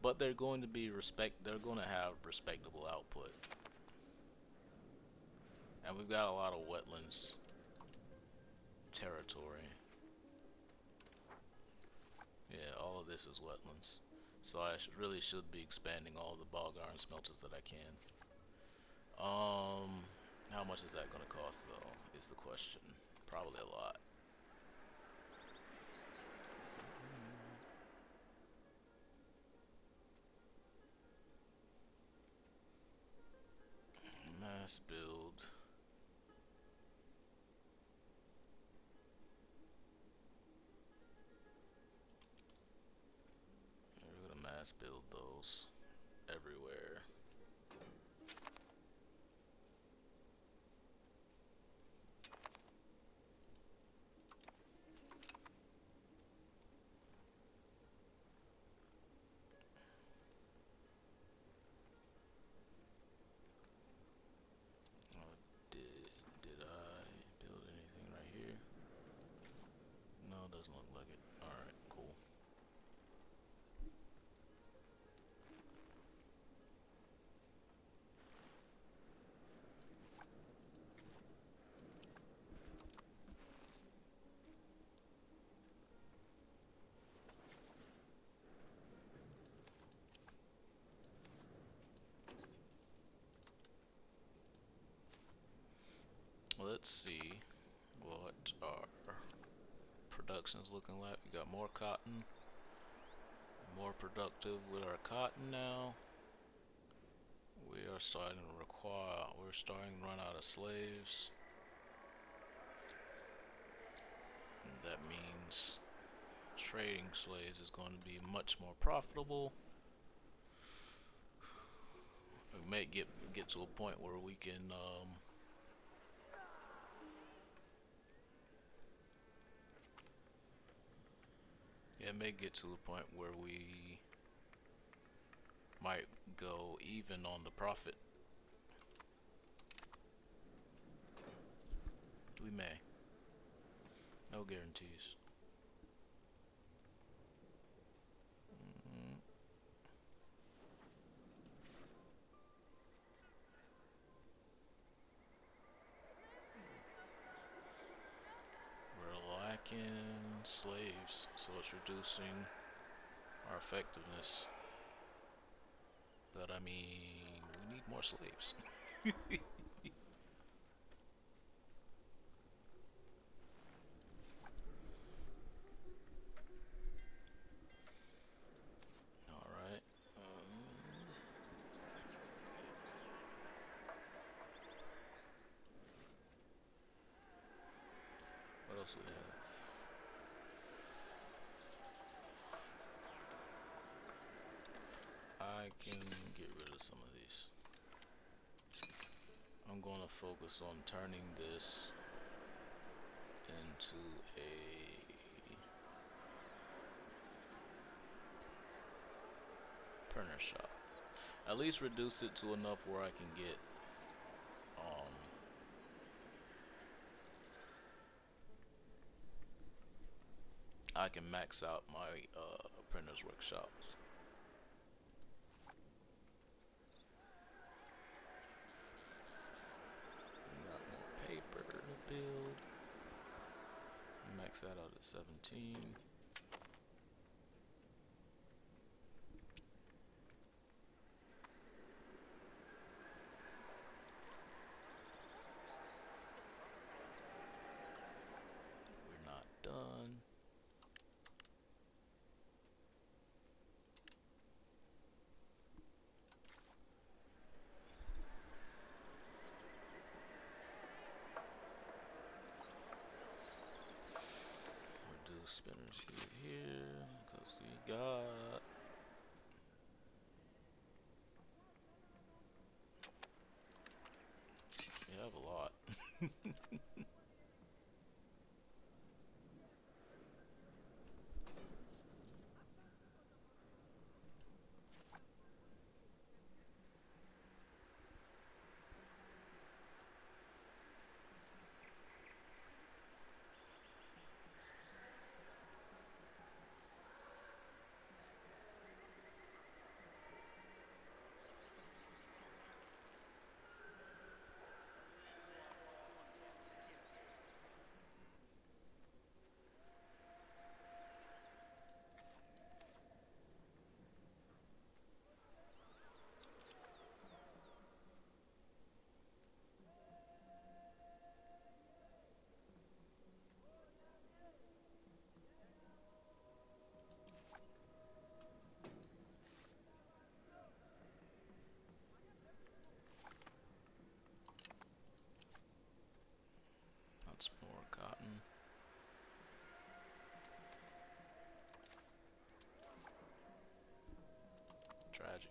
But they're going to be they're going to have respectable output. And we've got a lot of wetlands territory. Yeah, all of this is wetlands. So I really should be expanding all the bog iron smelters that I can. How much is that going to cost though? Is the question. Probably a lot. Mass build. We're gonna mass build those everywhere. Uh, did I build anything right here? No, it doesn't look like it. Alright, cool. Let's see what our production is looking like. We got more cotton, more productive with our cotton now. We are starting to we're starting to run out of slaves. And that means trading slaves is going to be much more profitable. We may get to a point where we can It may get to the point where we might go even on the profit. We may. No guarantees. Mm, we're lacking slaves, so it's reducing our effectiveness. But I mean, we need more slaves. All right. What else do we have? I can get rid of some of these. I'm going to focus on turning this into a printer shop. At least reduce it to enough where I can get um I can max out my printers workshops. We got more paper to build. Max that out at 17. We're not done. Reduce spinner speed here because we have a lot. That's more cotton. Tragic.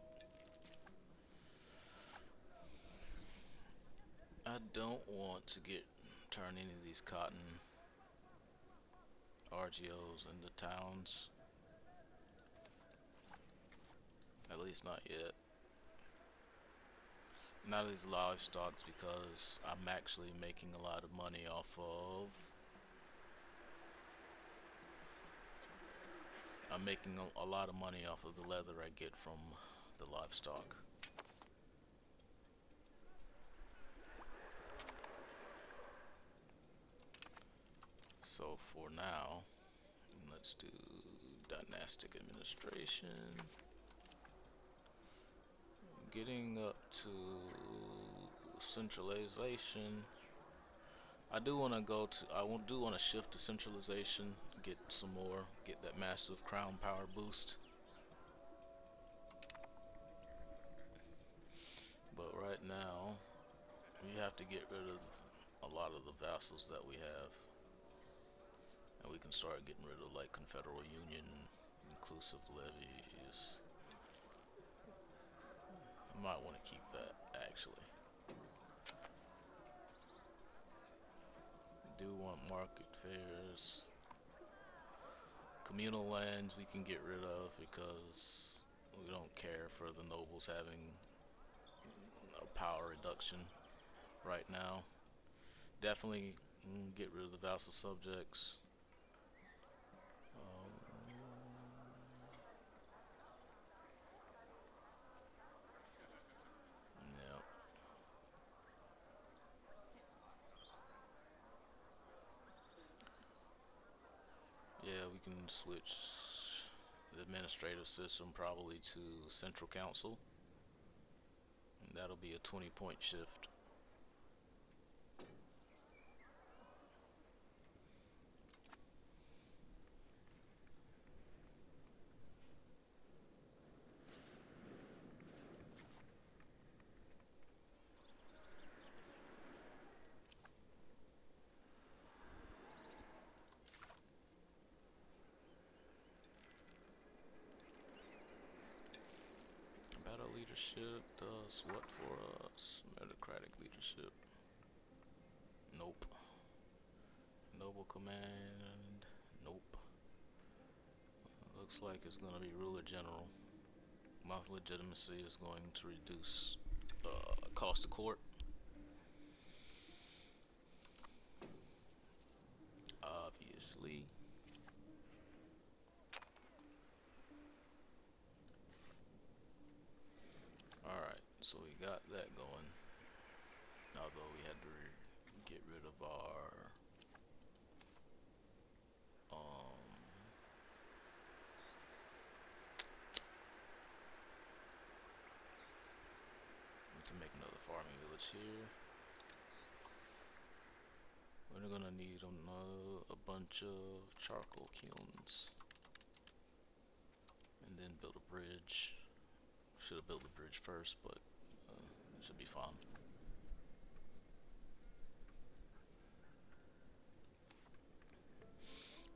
I don't want to turn any of these cotton RGOs into towns. At least not yet. Not these livestock because I'm actually making a lot of money off of. I'm making a lot of money off of the leather I get from the livestock. So for now, let's do dynastic administration. Getting up to centralization. I do want to do want to shift to centralization, get some more, get that massive crown power boost. But right now, we have to get rid of a lot of the vassals that we have, and we can start getting rid of like Confederal Union, inclusive levies. I might want to keep that actually. Do want market fairs. Communal lands we can get rid of because we don't care for the nobles having a power reduction right now. Definitely get rid of the vassal subjects. Um, yeah, yeah, we can switch the administrative system probably to central council, and that'll be a 20-point shift. Better leadership does what for us? Meritocratic leadership. Nope. Noble command. Nope. Looks like it's gonna be ruler general. Month legitimacy is going to reduce cost of court. Obviously. Alright, so we got that going. Although we had to get rid of our we can make another farming village here. We're gonna need a bunch of charcoal kilns. And then build a bridge. Should have built the bridge first, but it should be fine.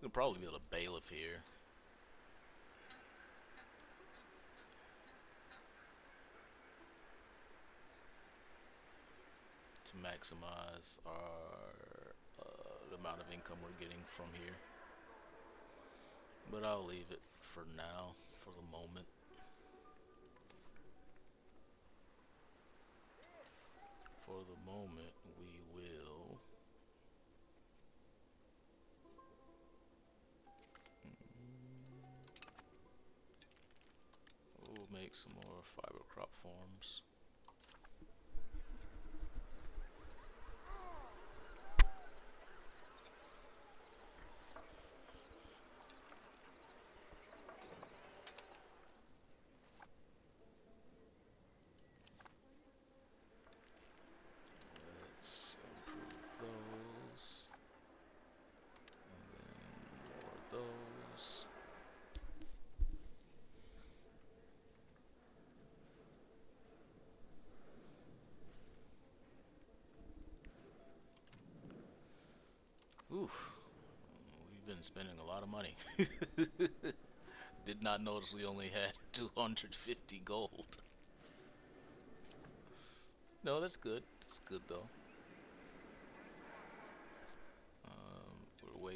We'll probably build a bailiff here. To maximize our the amount of income we're getting from here. But I'll leave it for now, for the moment. For the moment, we will we'll make some more fiber crop farms. Let's improve those. And then more of those. Oof. We've been spending a lot of money. Did not notice we only had 250 gold. No, that's good. That's good though. We're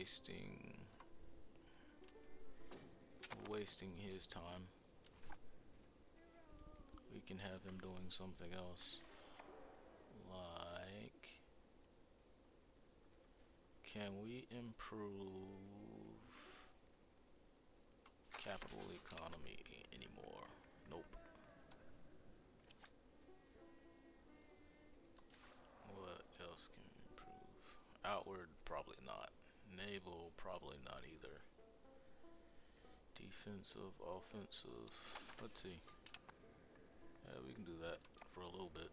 wasting his time. We can have him doing something else. Like, can we improve capital economy anymore? Nope. What else can we improve? Outward, probably not. Naval, probably not either. Defensive, offensive. Let's see. Yeah, we can do that for a little bit.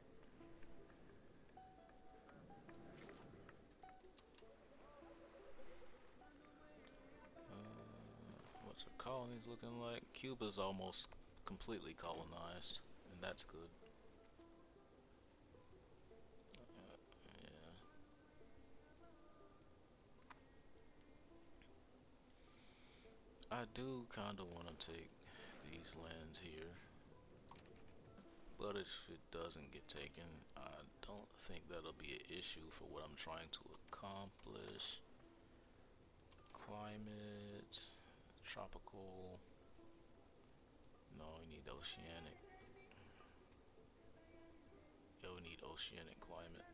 What's our colonies looking like? Cuba's almost completely colonized, and that's good. Yeah. I do kind of want to take these lands here, but if it doesn't get taken, I don't think that'll be an issue for what I'm trying to accomplish. Climate, Tropical. No, we need oceanic. Yeah, we need oceanic climate,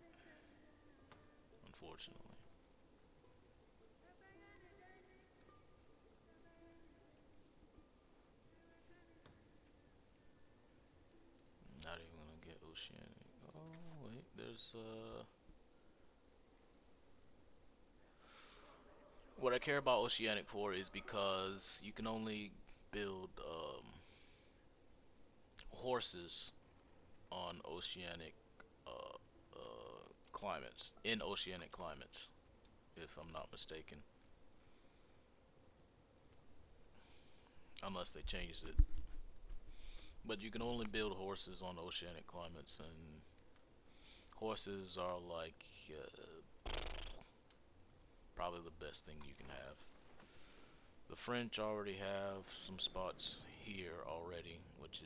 unfortunately. Not even gonna get oceanic. Oh wait, there's what I care about oceanic for is because you can only build horses on oceanic uh, climates, in oceanic climates, if I'm not mistaken, unless they changed it. But you can only build horses on oceanic climates, and horses are like probably the best thing you can have. The French already have some spots here already, which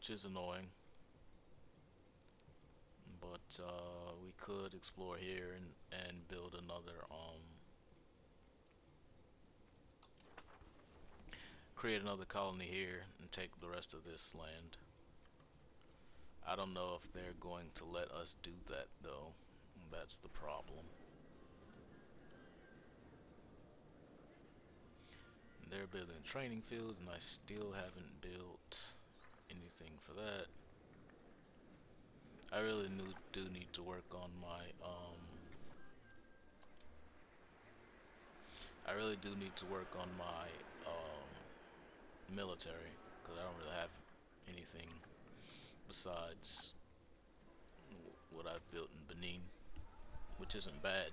is annoying. But we could explore here and build another create another colony here and take the rest of this land. I don't know if they're going to let us do that though. That's the problem. They're building training fields, and I still haven't built anything for that. I really do need to work on my I really do need to work on my military, because I don't really have anything besides what I've built in Benin, which isn't bad,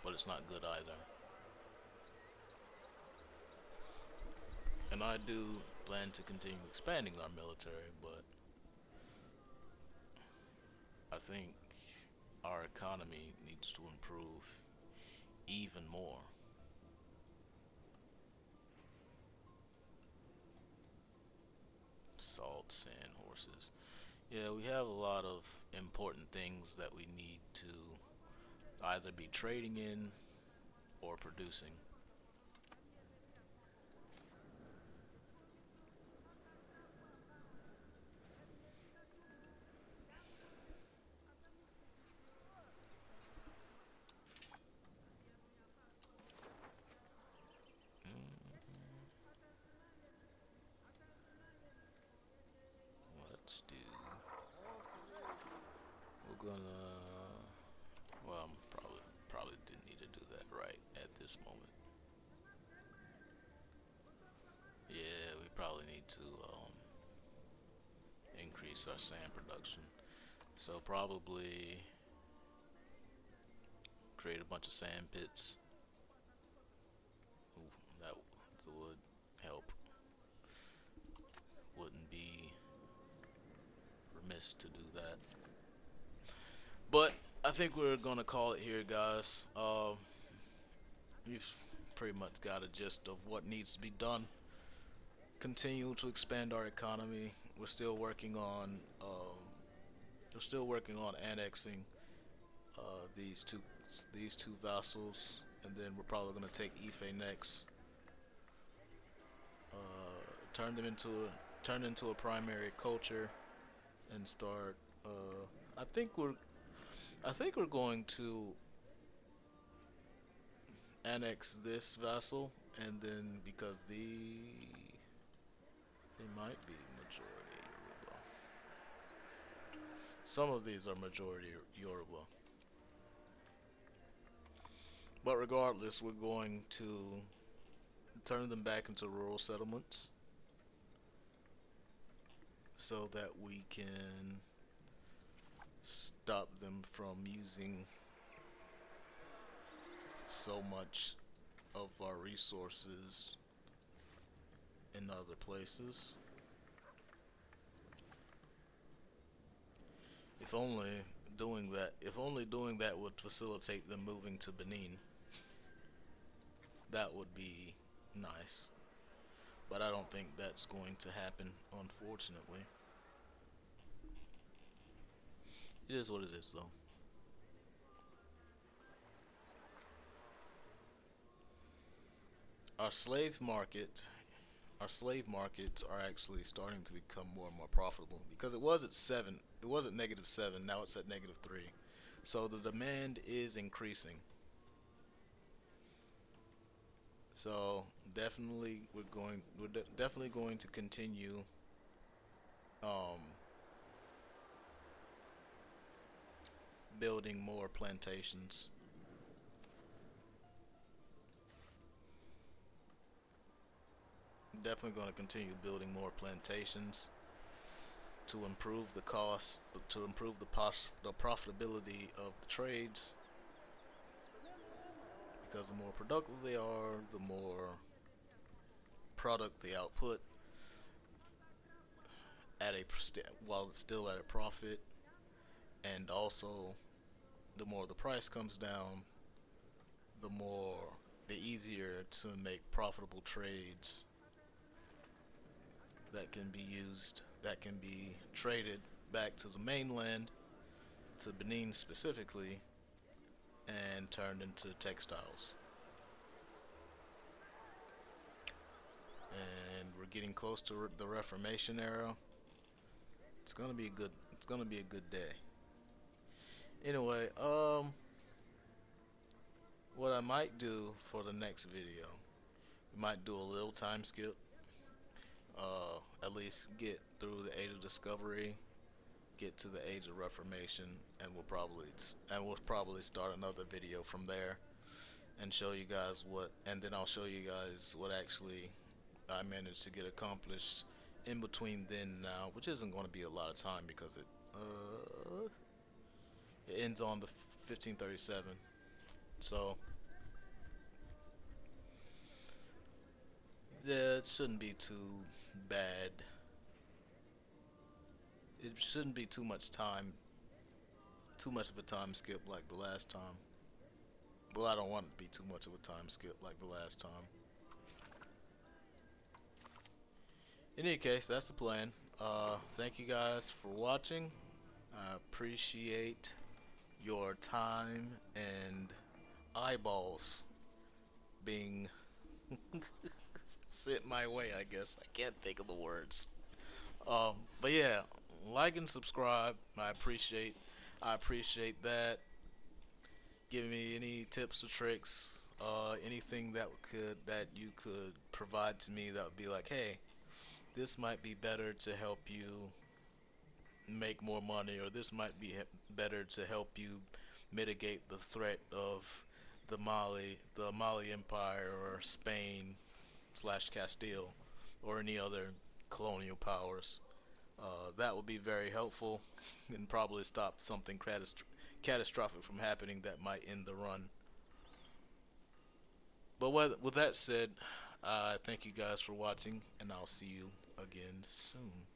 but it's not good either. And I do plan to continue expanding our military, but I think our economy needs to improve even more. Salt, sand, horses. Yeah, we have a lot of important things that we need to either be trading in or producing. Let's do. We're gonna. Well, probably didn't need to do that right at this moment. Yeah, we probably need to increase our sand production. So probably create a bunch of sand pits. Ooh, that would help. Wouldn't be remiss to do that. But I think we're gonna call it here, guys. We've pretty much got a gist of what needs to be done. Continue to expand our economy. We're still working on annexing uh, these two these two vassals, and then we're probably gonna take Ife next. Turn them into a primary culture and start. I think we're I think we're going to annex this vassal, and then because they might be majority Yoruba. Some of these are majority Yoruba, but regardless, we're going to turn them back into rural settlements so that we can stop them from using so much of our resources in other places. If only doing that would facilitate them moving to Benin, that would be nice. But I don't think that's going to happen, unfortunately. It is what it is, though. our slave market, our slave markets are actually starting to become more and more profitable because it was at 7, it was at -7, now it's at -3. So the demand is increasing. So definitely definitely going to continue um, building more plantations. Definitely going to continue building more plantations to improve the cost, to improve the profitability of the trades. Because the more productive they are, the more product they output at a while it's still at a profit, and also the more the price comes down, the more the easier to make profitable trades that can be used, that can be traded back to the mainland, to Benin specifically, and turned into textiles. And we're getting close to the Reformation era. It's gonna be a good. It's gonna be a good day. Anyway, what I might do for the next video, we might do a little time skip. At least get through the Age of Discovery, get to the Age of Reformation, and we'll probably start another video from there and show you guys and then I'll show you guys what actually I managed to get accomplished in between then and now, which isn't going to be a lot of time because it ends on the 1537. So yeah, it shouldn't be too bad. It shouldn't be too much time, too much of a time skip like the last time. Well, I don't want it to be too much of a time skip like the last time. In any case, that's the plan. Thank you guys for watching. I appreciate your time and eyeballs being sent my way, I guess. I can't think of the words. But yeah, like and subscribe. I appreciate that. Give me any tips or tricks, anything that you could provide to me that would be like, hey, this might be better to help you make more money, or this might be better to help you mitigate the threat of the Mali Empire, or Spain slash Castile, or any other colonial powers. That would be very helpful and probably stop something catastrophic from happening that might end the run. But with that said, thank you guys for watching, and I'll see you again soon.